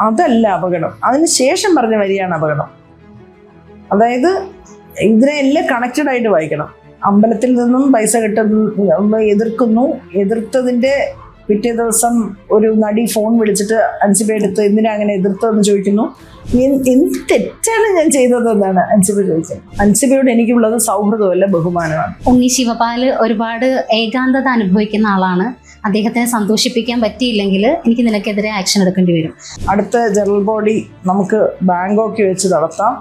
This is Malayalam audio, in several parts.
അതല്ല അപകടം, അതിന് ശേഷം പറഞ്ഞ വരിയാണ് അപകടം. അതായത് ഇതിനെ എല്ലാം കണക്റ്റഡ് ആയിട്ട് വായിക്കണം. അമ്പലത്തിൽ നിന്നും പൈസ കിട്ടുന്നു എതിർക്കുന്നു, എതിർത്തതിന്റെ പിറ്റേ ദിവസം ഒരു നടി ഫോൺ വിളിച്ചിട്ട് അൻസിബ എടുത്ത് എന്തിനാ അങ്ങനെ എതിർത്തതെന്ന് ചോദിക്കുന്നു. എന്ത് തെറ്റാണ് ഞാൻ ചെയ്തതെന്നാണ് അൻസിബ ചോദിച്ചത്. അൻസിബയോട് എനിക്കുള്ളത് സൗഹൃദമല്ല, ബഹുമാനമാണ്. ഉണ്ണി ശിവപാല് ഒരുപാട് ഏകാന്തത അനുഭവിക്കുന്ന ആളാണ്. അദ്ദേഹത്തെ സന്തോഷിപ്പിക്കാൻ പറ്റിയില്ലെങ്കിൽ എനിക്ക് നിനക്കെതിരെ ആക്ഷൻ എടുക്കേണ്ടി വരും. അടുത്ത ജനറൽ ബോഡി നമുക്ക് ബാങ്കോക്ക് വെച്ച് നടത്താം.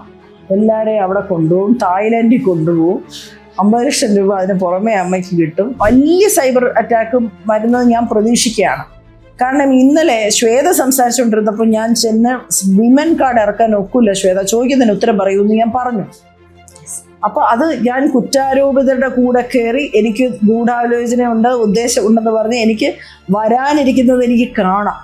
എല്ലാവരെയും അവിടെ കൊണ്ടുപോകും, തായ്ലാൻഡിൽ കൊണ്ടുപോകും. 50 ലക്ഷം രൂപ അതിന് പുറമെ അമ്മയ്ക്ക് കിട്ടും. വലിയ സൈബർ അറ്റാക്കും വരുന്നത് ഞാൻ പ്രതീക്ഷിക്കുകയാണ്. കാരണം ഇന്നലെ ശ്വേത സംസാരിച്ചുകൊണ്ടിരുന്നപ്പോൾ ഞാൻ ചെന്ന് വിമൻ കാർഡ് ഇറക്കാൻ ഒക്കില്ല ശ്വേത, ചോദിക്കുന്നതിന് ഉത്തരം പറയൂന്ന് ഞാൻ പറഞ്ഞു. അപ്പൊ അത് ഞാൻ കുറ്റാരോപിതരുടെ കൂടെ കയറി എനിക്ക് ഗൂഢാലോചന ഉണ്ട്, ഉദ്ദേശം ഉണ്ടെന്ന് പറഞ്ഞ് എനിക്ക് വരാനിരിക്കുന്നത് എനിക്ക് കാണാം.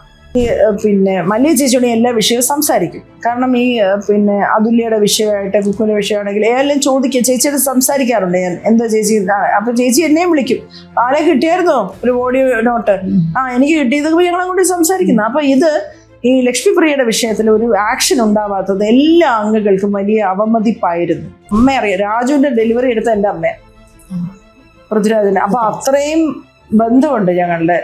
പിന്നെ മല്ലിക ചേച്ചിയോട് എല്ലാ വിഷയവും സംസാരിക്കും. കാരണം ഈ പിന്നെ അതുല്യയുടെ വിഷയമായിട്ട് കുക്കുവിന്റെ വിഷയമാണെങ്കിൽ എല്ലാം ചോദിക്കുക, ചേച്ചിയോട് സംസാരിക്കാറുണ്ട് ഞാൻ. എന്താ ചേച്ചി? അപ്പൊ ചേച്ചി എന്നെയും വിളിക്കും, ആരെ കിട്ടിയായിരുന്നോ ഒരു ഓഡിയോ നോട്ട്? എനിക്ക് കിട്ടിയതൊക്കെ ഞങ്ങൾ അങ്ങോട്ട് സംസാരിക്കുന്നു. അപ്പൊ ഇത് ഈ ലക്ഷ്മിപ്രിയയുടെ വിഷയത്തിൽ ഒരു ആക്ഷൻ ഉണ്ടാവാത്തത് എല്ലാ അംഗങ്ങൾക്കും വലിയ അവമതിപ്പായിരുന്നു. അമ്മ അറിയാം, രാജുവിന്റെ ഡെലിവറി എടുത്ത എൻ്റെ അമ്മ പൃഥ്വിരാജിന്. അപ്പൊ അത്രയും ബന്ധമുണ്ട് ഞങ്ങളുടെ.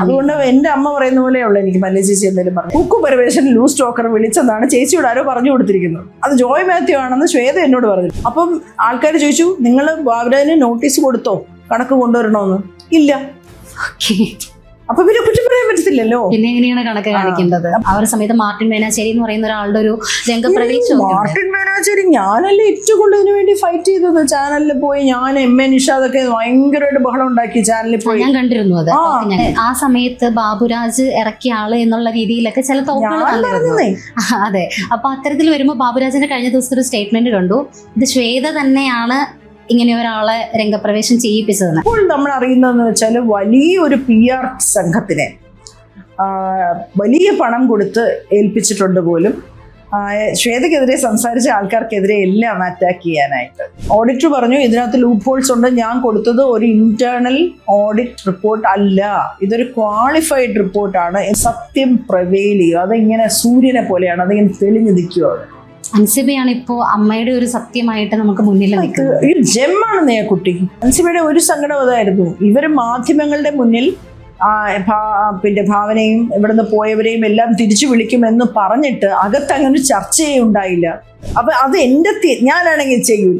അതുകൊണ്ട് എൻ്റെ അമ്മ പറയുന്ന പോലെയുള്ള എനിക്ക് മല്ലിക ചേച്ചി എന്തെങ്കിലും പറഞ്ഞു. കുക്കു പരമേശ്വരൻ ലൂസ് ടോക്കർ വിളിച്ചെന്നാണ് ചേച്ചിയോട് ആരോ പറഞ്ഞു കൊടുത്തിരിക്കുന്നത്. അത് ജോയ് മാത്യു ആണെന്ന് ശ്വേത എന്നോട് പറഞ്ഞു. അപ്പം ആൾക്കാർ ചോദിച്ചു, നിങ്ങൾ ബാബുരാജിന് നോട്ടീസ് കൊടുത്തോ കണക്ക് കൊണ്ടുവരണോന്ന്? ഇല്ല. അപ്പൊ പിന്നെ കുറ്റം പറയാൻ പറ്റത്തില്ലല്ലോ. പിന്നെ എങ്ങനെയാണ് കണക്ക് കാണിക്കേണ്ടത്? ആ ഒരു സമയത്ത് മാർട്ടിൻ മേനാശ്ശേരി എന്ന് പറയുന്ന ഒരാളുടെ ഒരു രംഗപ്രവേശം. മാർട്ടിൻ മേനാശ്ശേരി ഞാനല്ലേ ഏറ്റവും കൂടുതൽ ഇതിനു വേണ്ടി ഫൈറ്റ് ചെയ്തത്. ചാനലിൽ പോയി ഞാൻ MA നിഷാദൊക്കെ ഭയങ്കരമായിട്ട് ബഹളം ഉണ്ടാക്കി ചാനലിൽ പോയി. ഞാൻ കണ്ടിരുന്നു അത്. ആ സമയത്ത് ബാബുരാജ് ഇറക്കിയ ആള് എന്നുള്ള രീതിയിലൊക്കെ ചില തോന്നുന്നു. അതെ. അപ്പൊ അത്തരത്തിൽ വരുമ്പോ ബാബുരാജിന്റെ കഴിഞ്ഞ ദിവസത്തെ ഒരു സ്റ്റേറ്റ്മെന്റ് കണ്ടു, ഇത് ശ്വേത തന്നെയാണ് ഇങ്ങനെ ഒരാളെ രംഗപ്രവേശം ചെയ്യിപ്പിച്ചതെന്ന്. ഇപ്പോൾ നമ്മൾ അറിയുന്നതെന്ന് വെച്ചാൽ വലിയൊരു PR സംഘത്തിനെ വലിയ പണം കൊടുത്ത് ഏൽപ്പിച്ചിട്ടുണ്ട് പോലും ശ്വേതയ്ക്കെതിരെ സംസാരിച്ച ആൾക്കാർക്കെതിരെ എല്ലാം അറ്റാക്ക് ചെയ്യാനായിട്ട്. ഓഡിറ്റർ പറഞ്ഞു ഇതിനകത്ത് ലൂപ്പ് ഹോൾസ് ഉണ്ട്. ഞാൻ കൊടുത്തത് ഒരു ഇന്റേണൽ ഓഡിറ്റ് റിപ്പോർട്ട് അല്ല, ഇതൊരു ക്വാളിഫൈഡ് റിപ്പോർട്ടാണ്. സത്യം പ്രവെയിൽ ചെയ്യും. അതിങ്ങനെ സൂര്യനെ പോലെയാണ്, അതിങ്ങനെ തെളിഞ്ഞു നിൽക്കുകയാണ്. അൻസിബയാണ് ഇപ്പോ അമ്മയുടെ ഒരു സത്യമായിട്ട് നമുക്ക് മുന്നിൽ നിൽക്കുന്നത്. ഈ ജെമ്മാണ് കുട്ടി. അൻസിബയുടെ ഒരു സങ്കടം അതായിരുന്നു, ഇവര് മാധ്യമങ്ങളുടെ മുന്നിൽ പിന്നെ ഭാവനയും ഇവിടുന്ന് പോയവരെയും എല്ലാം തിരിച്ചു വിളിക്കുമെന്ന് പറഞ്ഞിട്ട് അകത്ത് അങ്ങനെ ചർച്ചയേ ഉണ്ടായില്ല. അപ്പൊ അത് എൻ്റെ ഞാനാണെങ്കിൽ ചെയ്യൂല,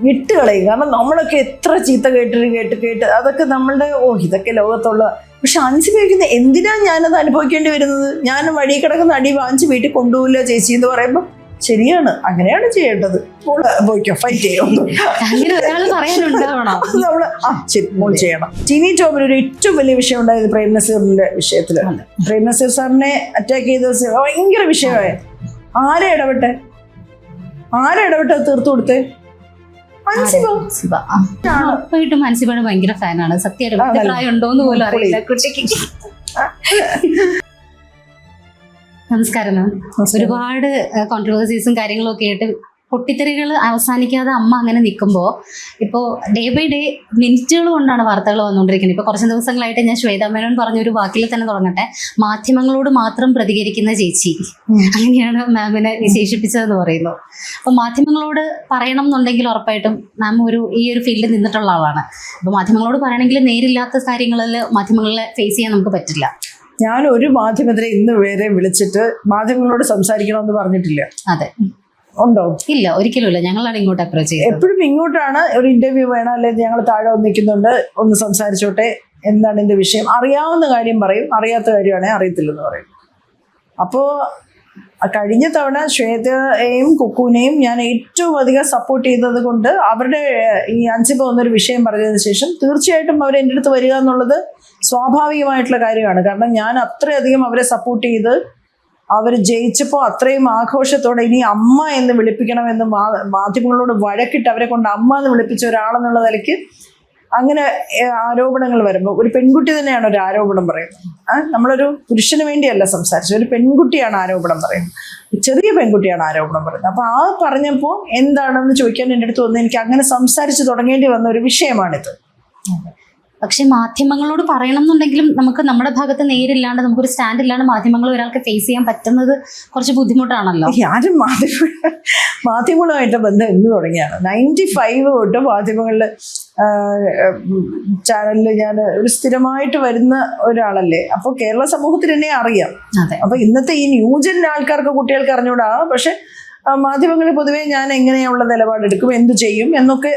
വിട്ടുകളയും. കാരണം നമ്മളൊക്കെ എത്ര ചീത്ത കേട്ട് അതൊക്കെ നമ്മളുടെ ഇതൊക്കെ ലോകത്തുള്ള. പക്ഷെ അൻസിബയ്ക്കുന്ന എന്തിനാ ഞാനത് അനുഭവിക്കേണ്ടി വരുന്നത്? ഞാൻ വഴി കിടക്കുന്ന അടി വാങ്ങിച്ച് വീട്ടിൽ കൊണ്ടുപോകില്ല ചേച്ചി എന്ന് പറയുമ്പോൾ ശരിയാണ്, അങ്ങനെയാണ് ചെയ്യേണ്ടത്. പോയിക്കോ, ഫൈറ്റ് ചെയ്യും. നമ്മള് ശരി മോൾ ചെയ്യണം. ടിനി ടോമിന് ഒരു ഏറ്റവും വലിയ വിഷയം ഉണ്ടായത് പ്രേം നസീറിന്റെ വിഷയത്തില്. പ്രേം നസീർ സാറിനെ അറ്റാക്ക് ചെയ്ത ഭയങ്കര വിഷയമായ ആരെ ഇടപെട്ടെ തീർത്തു കൊടുത്തേ? ഉറപ്പായിട്ടും അൻസിബയുടെ ഭയങ്കര ഫാനാണ്. സത്യമായിട്ട് പ്രായം ഉണ്ടോന്ന് പോലും അറിയില്ല കുട്ടിക്ക്. നമസ്കാരം മാം. ഒരുപാട് കോൺട്രവേഴ്സീസും കാര്യങ്ങളും ഒക്കെ ആയിട്ട് പൊട്ടിത്തെറികൾ അവസാനിക്കാതെ അമ്മ അങ്ങനെ നിൽക്കുമ്പോൾ ഇപ്പോൾ ഡേ ബൈ ഡേ മിനിറ്റുകൾ കൊണ്ടാണ് വാർത്തകൾ വന്നുകൊണ്ടിരിക്കുന്നത്. ഇപ്പോൾ കുറച്ച് ദിവസങ്ങളായിട്ട് ഞാൻ ശ്വേത മേനോൻ പറഞ്ഞൊരു വാക്കിൽ തന്നെ തുടങ്ങട്ടെ, മാധ്യമങ്ങളോട് മാത്രം പ്രതികരിക്കുന്ന ചേച്ചി, അങ്ങനെയാണ് മാമിനെ വിശേഷിപ്പിച്ചതെന്ന് പറയുന്നു. അപ്പോൾ മാധ്യമങ്ങളോട് പറയണം എന്നുണ്ടെങ്കിൽ ഉറപ്പായിട്ടും മാം ഈ ഒരു ഫീൽഡിൽ നിന്നിട്ടുള്ള ആളാണ്. അപ്പോൾ മാധ്യമങ്ങളോട് പറയണമെങ്കിൽ നേരില്ലാത്ത കാര്യങ്ങളിൽ മാധ്യമങ്ങളെ ഫേസ് ചെയ്യാൻ നമുക്ക് പറ്റില്ല. ഞാൻ ഒരു മാധ്യമത്തിനെ ഇന്ന് വരെ വിളിച്ചിട്ട് മാധ്യമങ്ങളോട് സംസാരിക്കണമെന്ന് പറഞ്ഞിട്ടില്ല. അതെ, ഉണ്ടോ? ഇല്ല, ഒരിക്കലും ഇല്ല. ഞങ്ങളാണ് ഇങ്ങോട്ട് അപ്രോച്ച് ചെയ്യുന്നത്. എപ്പോഴും ഇങ്ങോട്ടാണ് ഒരു ഇന്റർവ്യൂ വേണം, അല്ലെങ്കിൽ ഞങ്ങൾ താഴെ വന്നിരിക്കുന്നുണ്ട്, ഒന്ന് സംസാരിച്ചോട്ടെ, എന്താണ് എന്റെ വിഷയം, അറിയാവുന്ന കാര്യം പറയും, അറിയാത്ത കാര്യമാണെങ്കിൽ അറിയത്തില്ലെന്ന് പറയും. അപ്പോൾ കഴിഞ്ഞ തവണ ശ്വേതയെയും കുക്കുവിനെയും ഞാൻ ഏറ്റവും അധികം സപ്പോർട്ട് ചെയ്തത് കൊണ്ട് അവരുടെ ഈ അൻസിബ വന്നൊരു വിഷയം പറഞ്ഞതിന് ശേഷം തീർച്ചയായിട്ടും അവർ എൻ്റെ അടുത്ത് വരിക എന്നുള്ളത് സ്വാഭാവികമായിട്ടുള്ള കാര്യമാണ്. കാരണം ഞാൻ അത്രയധികം അവരെ സപ്പോർട്ട് ചെയ്ത് അവർ ജയിച്ചപ്പോൾ അത്രയും ആഘോഷത്തോടെ ഇനി അമ്മ എന്ന് വിളിപ്പിക്കണമെന്ന് മാധ്യമങ്ങളോട് വഴക്കിട്ട് അവരെ കൊണ്ട് അമ്മ എന്ന് വിളിപ്പിച്ച ഒരാളെന്നുള്ള നിലയ്ക്ക് അങ്ങനെ ആരോപണങ്ങൾ വരുമ്പോൾ ഒരു പെൺകുട്ടി തന്നെയാണ് ഒരു ആരോപണം പറയുന്നത്. നമ്മളൊരു പുരുഷന് വേണ്ടിയല്ല സംസാരിച്ചത്, ഒരു പെൺകുട്ടിയാണ് ആരോപണം പറയുന്നത്, ചെറിയ പെൺകുട്ടിയാണ് ആരോപണം പറയുന്നത്. അപ്പൊ പറഞ്ഞപ്പോൾ എന്താണെന്ന് ചോദിക്കാൻ എൻ്റെ അടുത്ത് വന്ന് എനിക്ക് അങ്ങനെ സംസാരിച്ച് തുടങ്ങേണ്ടി വന്ന ഒരു വിഷയമാണിത്. പക്ഷെ മാധ്യമങ്ങളോട് പറയണം എന്നുണ്ടെങ്കിലും നമുക്ക് നമ്മുടെ ഭാഗത്ത് നേരില്ലാണ്ട് നമുക്കൊരു സ്റ്റാൻഡ് ഇല്ലാണ്ട് മാധ്യമങ്ങൾ ഒരാൾക്ക് ഫേസ് ചെയ്യാൻ പറ്റുന്നത് കുറച്ച് ബുദ്ധിമുട്ടാണല്ലോ. ആരും മാധ്യമങ്ങളുമായിട്ട് ബന്ധം എന്ന് തുടങ്ങിയാണ് 95 തൊട്ട് മാധ്യമങ്ങളിൽ ചാനലിൽ ഞാൻ ഒരു സ്ഥിരമായിട്ട് വരുന്ന ഒരാളല്ലേ. അപ്പോൾ കേരള സമൂഹത്തിന് എന്നെ അറിയാം. അപ്പൊ ഇന്നത്തെ ഈ ന്യൂജൻ ആൾക്കാർക്ക് കുട്ടികൾക്ക് അറിഞ്ഞൂടാ. പക്ഷെ മാധ്യമങ്ങളിൽ പൊതുവേ ഞാൻ എങ്ങനെയുള്ള നിലപാടെടുക്കും, എന്തു ചെയ്യും എന്നൊക്കെ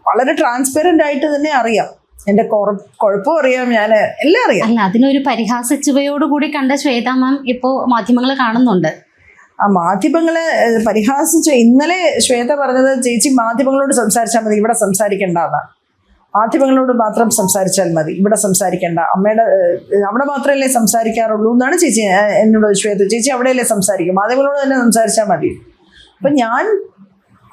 വളരെ ട്രാൻസ്പെറന്റ് ആയിട്ട് തന്നെ അറിയാം. എന്റെ കുഴപ്പം അറിയാം, ഞാൻ എല്ലാം അറിയാം. അല്ല, അതിനൊരു പരിഹാസച്ചുവയോടുകൂടി കണ്ട ശ്വേത മാം ഇപ്പോ മാധ്യമങ്ങളെ കാണുന്നുണ്ട്. ആ മാധ്യമങ്ങളെ പരിഹാസിച്ച ഇന്നലെ ശ്വേത പറഞ്ഞത്, ചേച്ചി മാധ്യമങ്ങളോട് സംസാരിച്ചാൽ മതി, ഇവിടെ സംസാരിക്കേണ്ടതാണ്. മാധ്യമങ്ങളോട് മാത്രം സംസാരിച്ചാൽ മതി, ഇവിടെ സംസാരിക്കേണ്ട. അമ്മയുടെ അവിടെ മാത്രമല്ലേ സംസാരിക്കാറുള്ളൂ എന്നാണ് ചേച്ചി എന്നോട് ശ്വേത. ചേച്ചി അവിടെയല്ലേ സംസാരിക്കും, മാധ്യമങ്ങളോട് തന്നെ സംസാരിച്ചാൽ മതി. അപ്പം ഞാൻ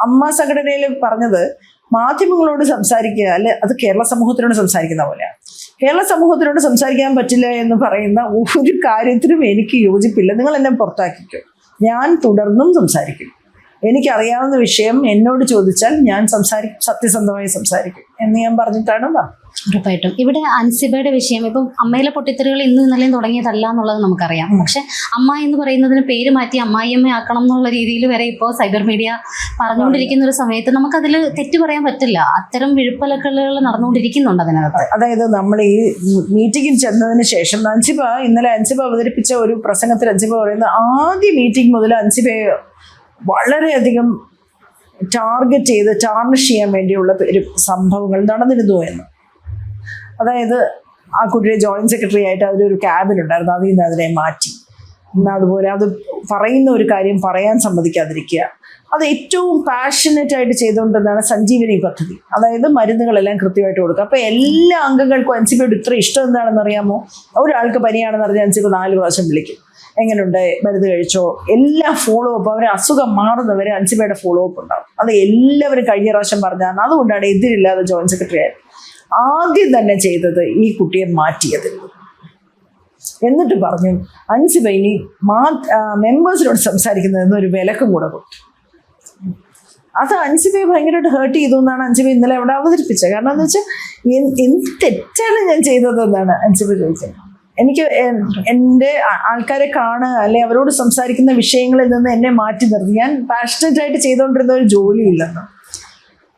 അമ്മ സംഘടനയിൽ പറഞ്ഞത്, മാധ്യമങ്ങളോട് സംസാരിക്കുക അല്ലെ, അത് കേരള സമൂഹത്തിനോട് സംസാരിക്കുന്ന പോലെയാണ്. കേരള സമൂഹത്തിനോട് സംസാരിക്കാൻ പറ്റില്ല എന്ന് പറയുന്ന ഒരു കാര്യത്തിനും എനിക്ക് യോജിപ്പില്ല. നിങ്ങൾ എന്നെ പുറത്താക്കിക്കും, ഞാൻ തുടർന്നും സംസാരിക്കും. എനിക്കറിയാവുന്ന വിഷയം എന്നോട് ചോദിച്ചാൽ ഞാൻ സത്യസന്ധമായി സംസാരിക്കും എന്ന് ഞാൻ പറഞ്ഞിട്ടാണ്. ഉറപ്പായിട്ടും ഇവിടെ അൻസിബയുടെ വിഷയം ഇപ്പം അമ്മയിലെ പൊട്ടിത്തെറികൾ ഇന്നും ഇന്നലെയും തുടങ്ങിയതല്ല എന്നുള്ളത് നമുക്കറിയാം. പക്ഷെ അമ്മ എന്ന് പറയുന്നതിന് പേര് മാറ്റി അമ്മായിയമ്മ ആക്കണം എന്നുള്ള രീതിയിൽ വരെ ഇപ്പോൾ സൈബർ മീഡിയ പറഞ്ഞുകൊണ്ടിരിക്കുന്ന ഒരു സമയത്ത് നമുക്കതിൽ തെറ്റ് പറയാൻ പറ്റില്ല. അത്തരം വിഴുപ്പലക്കലുകൾ നടന്നുകൊണ്ടിരിക്കുന്നുണ്ട് അതിനകത്ത്. അതായത് നമ്മൾ ഈ മീറ്റിംഗിൽ ചെന്നതിന് ശേഷം ഇന്നലെ അൻസിബ അവതരിപ്പിച്ച ഒരു പ്രസംഗത്തിൽ അൻസിബ പറയുന്ന, ആദ്യ മീറ്റിംഗ് മുതൽ അൻസിബയെ വളരെയധികം ടാർഗറ്റ് ചെയ്ത് ടാർണിഷ് ചെയ്യാൻ വേണ്ടിയുള്ള ഒരു സംഭവങ്ങൾ നടന്നിരുന്നു എന്ന്. അതായത് ആ കുട്ടിയെ ജോയിന്റ് സെക്രട്ടറി ആയിട്ട് അതിലൊരു ക്യാബിൻ ഉണ്ടായിരുന്നു, അതിൽ നിന്ന് അതിനെ മാറ്റി. അതുപോലെ അത് പറയുന്ന ഒരു കാര്യം പറയാൻ സമ്മതിക്കാതിരിക്കുക. അത് ഏറ്റവും പാഷനറ്റ് ആയിട്ട് ചെയ്തുകൊണ്ടിരുന്നതാണ് സഞ്ജീവനി പദ്ധതി. അതായത് മരുന്നുകളെല്ലാം കൃത്യമായിട്ട് കൊടുക്കുക. അപ്പോൾ എല്ലാ അംഗങ്ങൾക്കും അൻസിബയോട് ഇത്ര ഇഷ്ടം എന്താണെന്ന് അറിയാമോ? ഒരാൾക്ക് പനിയാണെന്ന് പറഞ്ഞാൽ അൻസിബ 4 പ്രാവശ്യം വിളിക്കും, എങ്ങനെയുണ്ട്, മരുന്ന് കഴിച്ചോ, എല്ലാം ഫോളോ അപ്പ്. അവരെ അസുഖം മാറുന്നവരെ അൻസിബയുടെ ഫോളോ അപ്പ് ഉണ്ടാവും. അത് എല്ലാവരും കഴിഞ്ഞ പ്രാവശ്യം പറഞ്ഞാണ്. അതുകൊണ്ടാണ് എതിരില്ലാതെ ജോയിന്റ് സെക്രട്ടറി ആയത്. ആദ്യം തന്നെ ചെയ്തത് ഈ കുട്ടിയെ മാറ്റിയത്. എന്നിട്ട് പറഞ്ഞു, അൻസിബ ഇനി മെമ്പേഴ്സിനോട് സംസാരിക്കുന്നതെന്ന് ഒരു വിലക്കും കൂടെ കൊടുത്തു. അത് അൻസിബയെ ഭയങ്കരമായിട്ട് ഹേർട്ട് ചെയ്തു എന്നാണ് അൻസിബ ഇന്നലെ അവിടെ അവതരിപ്പിച്ചത്. കാരണം എന്താ വെച്ചാൽ, എന്ത് തെറ്റാണ് ഞാൻ ചെയ്തതെന്നാണ് അൻസിബ ചോദിച്ചത്. എനിക്ക് എൻ്റെ ആൾക്കാരെ കാണുക അല്ലെ അവരോട് സംസാരിക്കുന്ന വിഷയങ്ങളിൽ നിന്ന് എന്നെ മാറ്റി നിർത്തി. ഞാൻ പാഷനറ്റ് ആയിട്ട് ചെയ്തുകൊണ്ടിരുന്ന ഒരു ജോലിയില്ലെന്ന്.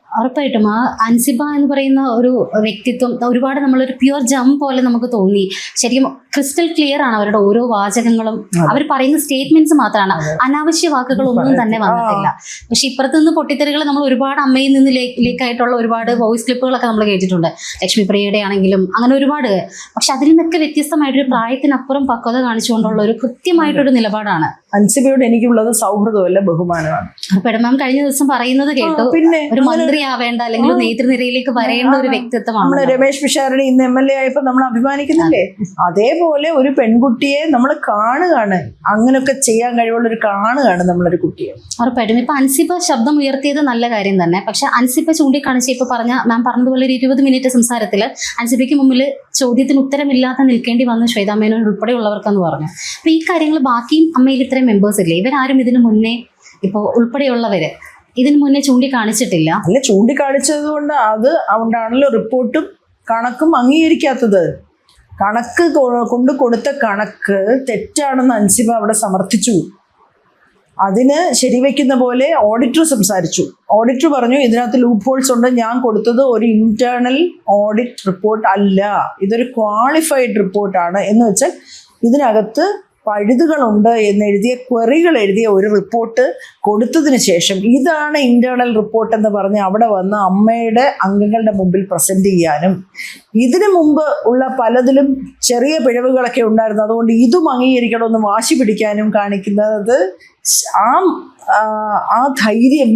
ഉറപ്പായിട്ടും ആ അൻസിബ എന്ന് പറയുന്ന ഒരു വ്യക്തിത്വം ഒരുപാട് നമ്മളൊരു പ്യുവർ ജം പോലെ നമുക്ക് തോന്നി. ശരിക്കും ക്രിസ്റ്റൽ ക്ലിയർ ആണ് അവരുടെ ഓരോ വാചകങ്ങളും. അവർ പറയുന്ന സ്റ്റേറ്റ്മെന്റ്സ് മാത്രമാണ്, അനാവശ്യ വാക്കുകളൊന്നും തന്നെ വന്നിട്ടില്ല. പക്ഷെ ഇപ്പുറത്ത് നിന്ന് പൊട്ടിത്തെറികൾ നമ്മൾ ഒരുപാട് അമ്മയിൽ നിന്ന് ലേക്കായിട്ടുള്ള ഒരുപാട് വോയിസ് ക്ലിപ്പുകളൊക്കെ നമ്മൾ കേട്ടിട്ടുണ്ട്. ലക്ഷ്മി പ്രിയയുടെ ആണെങ്കിലും അങ്ങനെ ഒരുപാട്. പക്ഷെ അതിൽ നിന്നൊക്കെ വ്യത്യസ്തമായിട്ടൊരു പ്രായത്തിനപ്പുറം പക്വത കാണിച്ചുകൊണ്ടുള്ള ഒരു കൃത്യമായിട്ടൊരു നിലപാടാണ് അൻസിബയോട് എനിക്കുള്ളത്. സൗഹൃദമല്ല, ബഹുമാനമാണ്. മാം കഴിഞ്ഞ ദിവസം പറയുന്നത് കേട്ടു, ഒരു മന്ത്രി ആവേണ്ട അല്ലെങ്കിൽ നേതൃനിരയിലേക്ക് വരേണ്ട ഒരു വ്യക്തിത്വമാണ്. നമ്മള് രമേശ് പിഷാരടി ഇന്ന് MLA ആയപ്പോ നമ്മൾ അഭിമാനിക്കുന്നില്ലേ? അതേപോലെ ഒരു പെൺകുട്ടിയെ നമ്മൾ കാണുകയാണ്, അങ്ങനെയൊക്കെ ചെയ്യാൻ കഴിവുള്ള ഒരു കാണുകയാണ് നമ്മളൊരു കുട്ടിയെ. ഉറപ്പായിട്ടും ഇപ്പൊ അൻസിബ ശബ്ദം ഉയർത്തിയത് നല്ല കാര്യം തന്നെ. പക്ഷെ അൻസിബ ചൂണ്ടിക്കാണിച്ച് ഇപ്പൊ മാം പറഞ്ഞതുപോലെ ഒരു 20 മിനിറ്റ് സംസാരത്തിൽ അൻസിബയ്ക്ക് മുമ്പിൽ ചോദ്യത്തിന് ഉത്തരമില്ലാതെ നിൽക്കേണ്ടി വന്നു ശ്വേതാ മേനോൻ ഉൾപ്പെടെയുള്ളവർക്കെന്ന് പറഞ്ഞു. അപ്പൊ ഈ കാര്യങ്ങൾ ബാക്കിയും അമ്മയിൽ ഇത്രയും മെമ്പേഴ്സ് ഇല്ലേ, ഇവരാരും ഇതിനു മുന്നേ ഇപ്പൊ ഉൾപ്പെടെയുള്ളവര് ഇതിനു മുന്നേ ചൂണ്ടിക്കാണിച്ചിട്ടില്ല. അല്ല, ചൂണ്ടിക്കാണിച്ചത് കൊണ്ട് അതുകൊണ്ടാണല്ലോ റിപ്പോർട്ടും കണക്കും അംഗീകരിക്കാത്തത്. കണക്ക് കൊണ്ട് കൊടുത്ത കണക്ക് തെറ്റാണെന്ന് അൻസിബ അവിടെ സമർത്ഥിച്ചു. അതിന് ശരിവെക്കുന്ന പോലെ ഓഡിറ്റർ സംസാരിച്ചു. ഓഡിറ്റർ പറഞ്ഞു, ഇതിനകത്ത് ലൂപ്പ് ഹോൾസ് ഉണ്ട്, ഞാൻ കൊടുത്തത് ഒരു ഇന്റേണൽ ഓഡിറ്റ് റിപ്പോർട്ട് അല്ല, ഇതൊരു ക്വാളിഫൈഡ് റിപ്പോർട്ടാണ്. എന്ന് വെച്ചാൽ ഇതിനകത്ത് പഴുതുകളുണ്ട് എന്നെഴുതിയ ക്വറികൾ എഴുതിയ ഒരു റിപ്പോർട്ട് കൊടുത്തതിന് ശേഷം ഇതാണ് ഇന്റേണൽ റിപ്പോർട്ട് എന്ന് പറഞ്ഞ് അവിടെ വന്ന് അമ്മയുടെ അംഗങ്ങളുടെ മുമ്പിൽ പ്രസന്റ് ചെയ്യാനും, ഇതിനു മുമ്പ് ഉള്ള പലതിലും ചെറിയ പിഴവുകളൊക്കെ ഉണ്ടായിരുന്നു, അതുകൊണ്ട് ഇതും അംഗീകരിക്കണമെന്ന് വാശി പിടിക്കാനും കാണിക്കുന്നത് ആ ധൈര്യം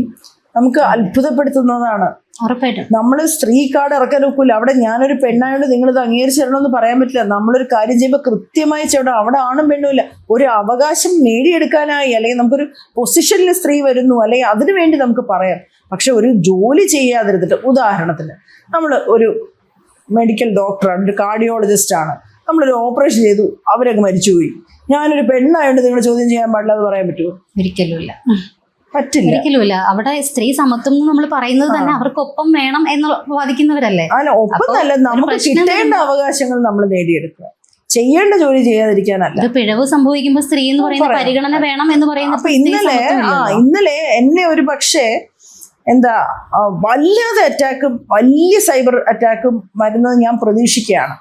നമുക്ക് അത്ഭുതപ്പെടുത്തുന്നതാണ്. ഉറപ്പായിട്ടും നമ്മൾ സ്ത്രീ കാർഡ് ഇറക്കാൻ ഒക്കില്ല. അവിടെ ഞാനൊരു പെണ്ണായോണ്ട് നിങ്ങളിത് അംഗീകരിച്ച് തരണമെന്ന് പറയാൻ പറ്റില്ല. നമ്മളൊരു കാര്യം ചെയ്യുമ്പോൾ കൃത്യമായി ചെയ്യണം. അവിടെ ആണും പെണ്ണുമില്ല. ഒരു അവകാശം നേടിയെടുക്കാനായി അല്ലെങ്കിൽ നമുക്കൊരു പൊസിഷനിൽ സ്ത്രീ വരുന്നു അല്ലെങ്കിൽ അതിനു വേണ്ടി നമുക്ക് പറയാം. പക്ഷെ ഒരു ജോലി ചെയ്യാതിരുന്നിട്ട്, ഉദാഹരണത്തിന് നമ്മൾ ഒരു മെഡിക്കൽ ഡോക്ടറാണ്, ഒരു കാർഡിയോളജിസ്റ്റാണ്, നമ്മളൊരു ഓപ്പറേഷൻ ചെയ്തു, അവരങ്ങ് മരിച്ചുപോയി, ഞാനൊരു പെണ്ണായോണ്ട് നിങ്ങൾ ചോദ്യം ചെയ്യാൻ പാടില്ല എന്ന് പറയാൻ പറ്റുമോ? ഒരിക്കലും ഇല്ല. പറ്റില്ല, ഒരിക്കലുമില്ല. അവിടെ സ്ത്രീ സമത്വം എന്ന് നമ്മൾ പറയുന്നത് തന്നെ അവർക്കൊപ്പം വേണം എന്ന് വാദിക്കുന്നവരല്ലേ. അല്ല, ഒപ്പം നല്ല നമുക്ക് കിട്ടേണ്ട അവകാശങ്ങൾ നമ്മൾ നേടിയെടുക്കുക, ചെയ്യേണ്ട ജോലി ചെയ്യാതിരിക്കാനല്ല. ഒരു പിഴവ് സംഭവിക്കുമ്പോൾ സ്ത്രീ എന്ന് പറയുന്ന പരിഗണന വേണം എന്ന് പറയുന്നത്. അപ്പൊ ഇന്നലെ എന്നെ ഒരു പക്ഷേ വല്ലാതെ അറ്റാക്കും, വലിയ സൈബർ അറ്റാക്കും വരുന്നത് ഞാൻ പ്രതീക്ഷിക്കുകയാണ്.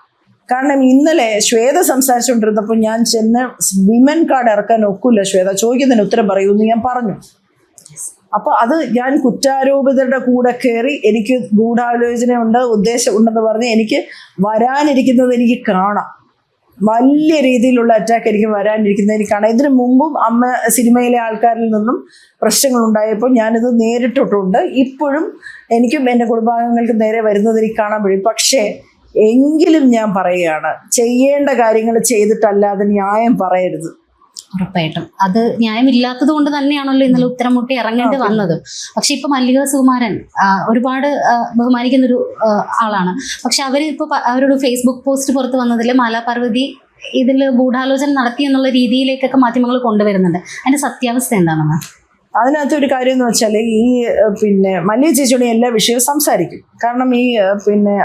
കാരണം ഇന്നലെ ശ്വേത സംസാരിച്ചുകൊണ്ടിരുന്നപ്പോൾ ഞാൻ ചെന്ന് വിമൻ കാർഡ് ഇറക്കാൻ ഒക്കില്ല ശ്വേത, ചോദിക്കുന്നതിന് ഉത്തരം പറയൂന്ന് ഞാൻ പറഞ്ഞു. അപ്പൊ അത് ഞാൻ കുറ്റാരോപിതരുടെ കൂടെ കയറി എനിക്ക് ഗൂഢാലോചനയുണ്ട്, ഉദ്ദേശം ഉണ്ടെന്ന് പറഞ്ഞ് എനിക്ക് വരാനിരിക്കുന്നത് എനിക്ക് കാണാം. വലിയ രീതിയിലുള്ള അറ്റാക്ക് എനിക്ക് വരാനിരിക്കുന്നത് എനിക്ക് കാണാം. ഇതിനു മുമ്പും അമ്മ സിനിമയിലെ ആൾക്കാരിൽ നിന്നും പ്രശ്നങ്ങൾ ഉണ്ടായപ്പോൾ ഞാനിത് നേരിട്ടിട്ടുണ്ട്. ഇപ്പോഴും എനിക്കും എൻ്റെ കുടുംബാംഗങ്ങൾക്കും നേരെ വരുന്നത് എനിക്ക് കാണാൻ കഴിയും. പക്ഷേ എങ്കിലും ഞാൻ പറയുകയാണ്, ചെയ്യേണ്ട കാര്യങ്ങൾ ചെയ്തിട്ടല്ലാതെ ന്യായം പറയരുത്. ഉറപ്പായിട്ടും അത് ന്യായമില്ലാത്തത് കൊണ്ട് തന്നെയാണല്ലോ ഇന്നലെ ഉത്തരം മുട്ടി ഇറങ്ങേണ്ടി വന്നത്. പക്ഷെ ഇപ്പൊ മല്ലിക സുകുമാരൻ ഒരുപാട് ബഹുമാനിക്കുന്ന ഒരു ആളാണ്. പക്ഷെ അവര് ഇപ്പൊ അവരൊരു ഫേസ്ബുക്ക് പോസ്റ്റ് പുറത്ത് വന്നതിൽ മാലാപാർവതി ഇതിൽ ഗൂഢാലോചന നടത്തി എന്നുള്ള രീതിയിലേക്കൊക്കെ മാധ്യമങ്ങൾ കൊണ്ടുവരുന്നുണ്ട്. അതിന്റെ സത്യാവസ്ഥ എന്താണെന്ന്? അതിനകത്ത് ഒരു കാര്യം എന്ന് വെച്ചാൽ ഈ മല്ലിക ചേച്ചിയുടെ എല്ലാ വിഷയവും സംസാരിക്കും. കാരണം ഈ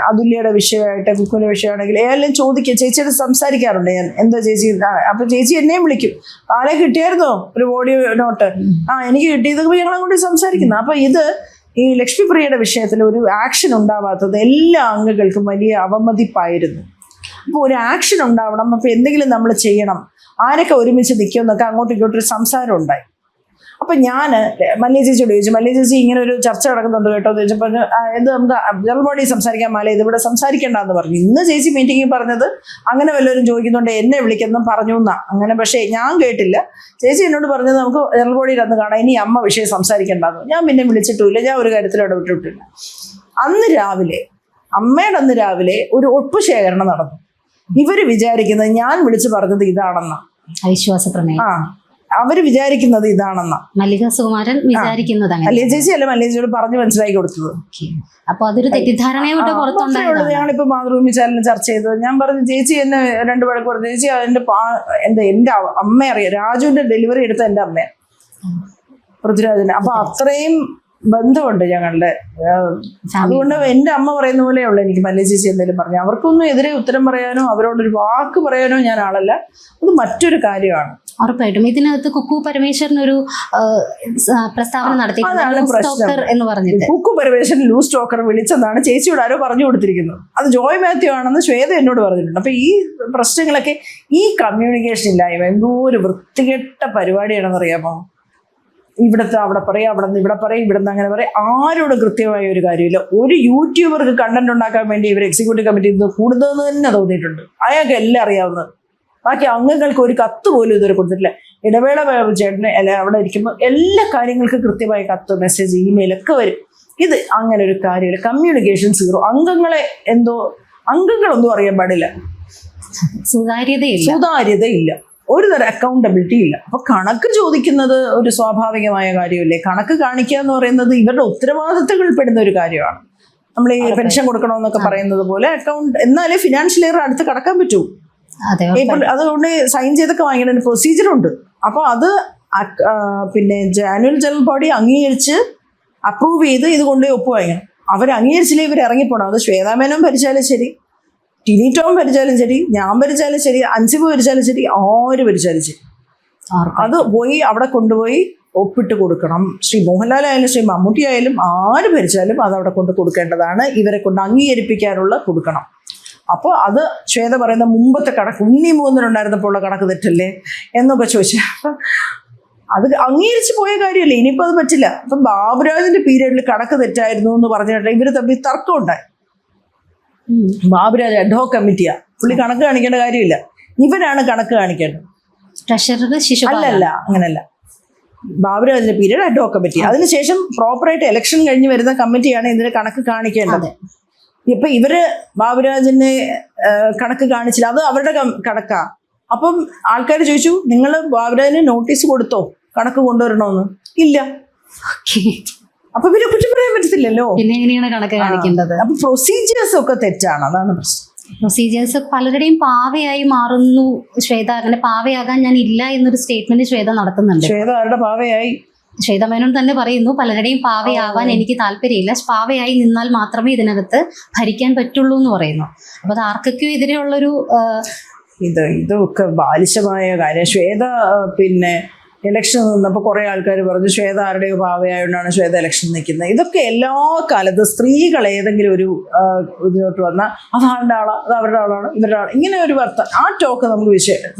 അതുല്യയുടെ വിഷയമായിട്ട് കുക്കുവിൻ്റെ വിഷയമാണെങ്കിൽ എല്ലാം ചോദിക്കുക, ചേച്ചിയുടെ സംസാരിക്കാറുണ്ട് ഞാൻ, എന്താ ചേച്ചി. അപ്പൊ ചേച്ചി എന്നെയും വിളിക്കും, ആളെ കിട്ടിയായിരുന്നോ ഒരു ഓഡിയോ നോട്ട്, എനിക്ക് കിട്ടിയതൊക്കെ ഞങ്ങളങ്ങോട്ട് സംസാരിക്കുന്നു. അപ്പൊ ഇത് ഈ ലക്ഷ്മിപ്രിയയുടെ വിഷയത്തിൽ ഒരു ആക്ഷൻ ഉണ്ടാവാത്തത് എല്ലാ അംഗങ്ങൾക്കും വലിയ അവമതിപ്പായിരുന്നു. അപ്പോൾ ഒരു ആക്ഷൻ ഉണ്ടാവണം, അപ്പോൾ എന്തെങ്കിലും നമ്മൾ ചെയ്യണം, ആരൊക്കെ ഒരുമിച്ച് നിൽക്കുമെന്നൊക്കെ അങ്ങോട്ടും ഇങ്ങോട്ടൊരു സംസാരം ഉണ്ടായി. അപ്പം ഞാൻ മല്ലിക ചേച്ചിയോട് ചോദിച്ചു, മല്ലിക ചേച്ചി ഇങ്ങനെ ഒരു ചർച്ച നടക്കുന്നുണ്ട് കേട്ടോ എന്ന് ചോദിച്ചപ്പോൾ എന്ത് നമുക്ക് ജനറൽ ബോഡി സംസാരിക്കാൻ മാല, ഇതിവിടെ സംസാരിക്കേണ്ടെന്ന് പറഞ്ഞു. ഇന്ന് ചേച്ചി മീറ്റിങ്ങിൽ പറഞ്ഞത് അങ്ങനെ വല്ലവരും ചോദിക്കുന്നുണ്ട് എന്നെ വിളിക്കുന്നു പറഞ്ഞു എന്നാ. അങ്ങനെ പക്ഷേ ഞാൻ കേട്ടില്ല. ചേച്ചി എന്നോട് പറഞ്ഞത് നമുക്ക് ജനറൽ ബോഡിയിൽ അന്ന് കാണാം, ഇനി അമ്മ വിഷയം സംസാരിക്കേണ്ടെന്ന്. ഞാൻ പിന്നെ വിളിച്ചിട്ടുമില്ല, ഞാൻ ഒരു കാര്യത്തിൽ ഇടപെട്ടിട്ടില്ല. അമ്മയുടെ രാവിലെ ഒരു ഒപ്പ് ശേഖരണം നടന്നു. ഇവര് വിചാരിക്കുന്നത് ഞാൻ വിളിച്ചു പറഞ്ഞത് ഇതാണെന്നാ, അവിശ്വാസ പ്രമേയം. അവര് വിചാരിക്കുന്നത് ഇതാണെന്നാ മല്ലിക സുകുമാരൻ വിചാരിക്കുന്നത്. മല്ലിക ചേച്ചി അല്ല മല്ലിക ചേച്ചിയോട് പറഞ്ഞു മനസ്സിലാക്കി കൊടുത്തത്. അപ്പൊ അതൊരു തെറ്റിദ്ധാരണയോടെ പുറത്തുണ്ടായത്. ഞങ്ങളിപ്പോ മാതൃഭൂമി ചാനലിൽ ചർച്ച ചെയ്തത്. ഞാൻ പറഞ്ഞു ചേച്ചി എന്നെ 2 വഴക്ക് പറഞ്ഞു. ചേച്ചി എന്റെ അമ്മ അറിയാം, രാജുവിന്റെ ഡെലിവറി എടുത്ത എന്റെ അമ്മയാണ്, പൃഥ്വിരാജിന്. അപ്പൊ അത്രയും ബന്ധമുണ്ട് ഞങ്ങളുടെ. അതുകൊണ്ട് എൻ്റെ അമ്മ പറയുന്ന പോലെയുള്ളൂ എനിക്ക് മല്ലിക ചേച്ചി എന്തെങ്കിലും പറഞ്ഞു. അവർക്കൊന്നും എതിരെ ഉത്തരം പറയാനോ അവരോടൊരു വാക്ക് പറയാനോ ഞാൻ ആളല്ല. അത് മറ്റൊരു കാര്യമാണ്. ഉറപ്പായിട്ടും ഇതിനകത്ത് കുക്കു പരമേശ്വരനൊരു പ്രസ്താവന നടത്തി എന്ന് പറഞ്ഞിട്ട് കുക്കു പരമേശ്വരൻ ലൂസ് ടോക്കർ വിളിച്ചെന്നാണ് ചേച്ചിയോട് ആരോ പറഞ്ഞു കൊടുത്തിരിക്കുന്നത്. അത് ജോയ് മാത്യു ആണെന്ന് ശ്വേത എന്നോട് പറഞ്ഞിട്ടുണ്ട്. അപ്പൊ ഈ പ്രശ്നങ്ങളൊക്കെ ഈ കമ്മ്യൂണിക്കേഷൻ ഇല്ലായ്മ എന്തോ ഒരു വൃത്തികെട്ട പരിപാടിയാണെന്ന് അറിയാമോ. ഇവിടുത്തെ അവിടെ പറയാം, അവിടെ നിന്ന് ഇവിടെ പറയും, ഇവിടെ നിന്ന് അങ്ങനെ പറയും. ആരോടും കൃത്യമായ ഒരു കാര്യമില്ല. ഒരു യൂട്യൂബർക്ക് കണ്ടന്റ് ഉണ്ടാക്കാൻ വേണ്ടി ഇവർ എക്സിക്യൂട്ടീവ് കമ്മിറ്റി കൂടുന്നതെന്ന് തന്നെ തോന്നിയിട്ടുണ്ട്. അയാൾക്ക് എല്ലാം അറിയാവുന്നത്. ബാക്കി അംഗങ്ങൾക്ക് ഒരു കത്ത് പോലും ഇതുവരെ കൊടുത്തിട്ടില്ല. ഇടവേള ചേട്ടന് അവിടെ ഇരിക്കുമ്പോൾ എല്ലാ കാര്യങ്ങൾക്കും കൃത്യമായ കത്ത്, മെസ്സേജ്, ഇമെയിൽ ഒക്കെ വരും. ഇത് അങ്ങനെ ഒരു കാര്യമില്ല. Communication zero. അംഗങ്ങളൊന്നും അറിയാൻ പാടില്ല. സുതാര്യതയില്ല. ഒരു തരം അക്കൗണ്ടബിലിറ്റി ഇല്ല. അപ്പൊ കണക്ക് ചോദിക്കുന്നത് ഒരു സ്വാഭാവികമായ കാര്യമല്ലേ. കണക്ക് കാണിക്കുക എന്ന് പറയുന്നത് ഇവരുടെ ഉത്തരവാദിത്തങ്ങളിൽ പെടുന്ന ഒരു കാര്യമാണ്. നമ്മൾ ഈ പെൻഷൻ കൊടുക്കണമെന്നൊക്കെ പറയുന്നത് പോലെ അക്കൗണ്ട്, എന്നാലേ ഫിനാൻഷ്യൽ ഇയർ അടുത്ത് കടക്കാൻ പറ്റൂ. അതുകൊണ്ട് സൈൻ ചെയ്തൊക്കെ വാങ്ങിക്കേണ്ട പ്രൊസീജിയറുണ്ട്. അപ്പോൾ അത് ആനുവൽ ജനറൽ ബോഡി അംഗീകരിച്ച് അപ്രൂവ് ചെയ്ത് ഇത് കൊണ്ടുപോയി ഒപ്പ് വാങ്ങിക്കണം. അവർ അംഗീകരിച്ചില്ലേ ഇവർ ഇറങ്ങിപ്പോണം. അത് ശ്വേതാമേനോൻ ഭരിച്ചാലും ശരി, ടിനി ടോം ഭരിച്ചാലും ശരി, ഞാൻ ഭരിച്ചാലും ശരി, അൻസിബ ഭരിച്ചാലും ശരി, ആര് ഭരിച്ചാലും ശരി, അത് പോയി അവിടെ കൊണ്ടുപോയി ഒപ്പിട്ട് കൊടുക്കണം. ശ്രീ മോഹൻലാൽ ആയാലും ശ്രീ മമ്മൂട്ടി ആയാലും ആര് ഭരിച്ചാലും അത് അവിടെ കൊണ്ട് കൊടുക്കേണ്ടതാണ്. ഇവരെ കൊണ്ട് അംഗീകരിപ്പിക്കാനുള്ള കൊടുക്കണം. അപ്പോൾ അത് ശ്വേത പറയുന്ന മുമ്പത്തെ കണക്ക് ഉണ്ണി മൂന്നിനുണ്ടായിരുന്നപ്പോൾ ഉള്ള കണക്ക് തെറ്റല്ലേ എന്നൊക്കെ ചോദിച്ചാൽ അത് അംഗീകരിച്ച് പോയ കാര്യമല്ലേ. ഇനിയിപ്പോൾ അത് പറ്റില്ല. അപ്പം ബാബുരാജിന്റെ പീരീഡിൽ കണക്ക് തെറ്റായിരുന്നു എന്ന് പറഞ്ഞിട്ട് ഇവർ തമ്മിൽ തർക്കം ഉണ്ടായി. ബാബുരാജ് അഡ്ഹോക് കമ്മിറ്റിയാ, പുള്ളി കണക്ക് കാണിക്കേണ്ട കാര്യമില്ല, ഇവരാണ് കണക്ക് കാണിക്കേണ്ടത്. അല്ലല്ല, അങ്ങനല്ല. ബാബുരാജിന്റെ പീരീഡ് അഡ്ഹോക് കമ്മിറ്റി, അതിനുശേഷം പ്രോപ്പറായിട്ട് ഇലക്ഷൻ കഴിഞ്ഞ് വരുന്ന കമ്മിറ്റിയാണ് ഇതിന്റെ കണക്ക് കാണിക്കേണ്ടത്. ഇപ്പൊ ഇവര് ബാബുരാജിന്റെ കണക്ക് കാണിച്ചില്ല, അത് അവരുടെ കണക്കാ. അപ്പം ആൾക്കാർ ചോദിച്ചു, നിങ്ങൾ ബാബുരാജിന് നോട്ടീസ് കൊടുത്തോ കണക്ക് കൊണ്ടുവരണമെന്ന്? ഇല്ല. അപ്പൊ പിന്നെ കുറ്റം പറയാൻ പറ്റത്തില്ലല്ലോ. പിന്നെ എങ്ങനെയാണ് കണക്ക് കാണിക്കേണ്ടത്? അപ്പൊ പ്രൊസീജിയേഴ്സ് ഒക്കെ തെറ്റാണ്, അതാണ് പ്രശ്നം. പ്രൊസീജിയേഴ്സ് പലരുടെയും പാവയായി മാറുന്നു. ശ്വേത അങ്ങനെ പാവയാകാൻ ഞാൻ ഇല്ല എന്നൊരു സ്റ്റേറ്റ്മെന്റ് ശ്വേത നടത്തുന്നുണ്ട്. ശ്വേത ആരുടെ പാവയായി? ശ്വേത മേനോൻ തന്നെ പറയുന്നു, പലരുടെയും പാവയാവാൻ എനിക്ക് താല്പര്യമില്ല, പാവയായി നിന്നാൽ മാത്രമേ ഇതിനകത്ത് ഭരിക്കാൻ പറ്റുള്ളൂ എന്ന് പറയുന്നു. അപ്പൊ അത് ആർക്കൊക്കെയോ എതിരെയുള്ളൊരു ഇതൊക്കെ ബാലിശമായ കാര്യം. ശ്വേത പിന്നെ ഇലക്ഷൻ നിന്നപ്പോൾ കുറേ ആൾക്കാർ പറഞ്ഞു ശ്വേത ആരുടെയോ പാവയായോണ്ടാണ് ശ്വേത ഇലക്ഷൻ നിൽക്കുന്നത്. ഇതൊക്കെ എല്ലാ കാലത്തും സ്ത്രീകൾ ഏതെങ്കിലും ഒരു ഇതിലോട്ട് വന്നാൽ അത് ആരുടെ ആളാണ്, അത് അവരുടെ ആളാണ്, ഇവരുടെ ആളാണ്, ഇങ്ങനെ ഒരു ആ ടോക്ക് നമുക്ക്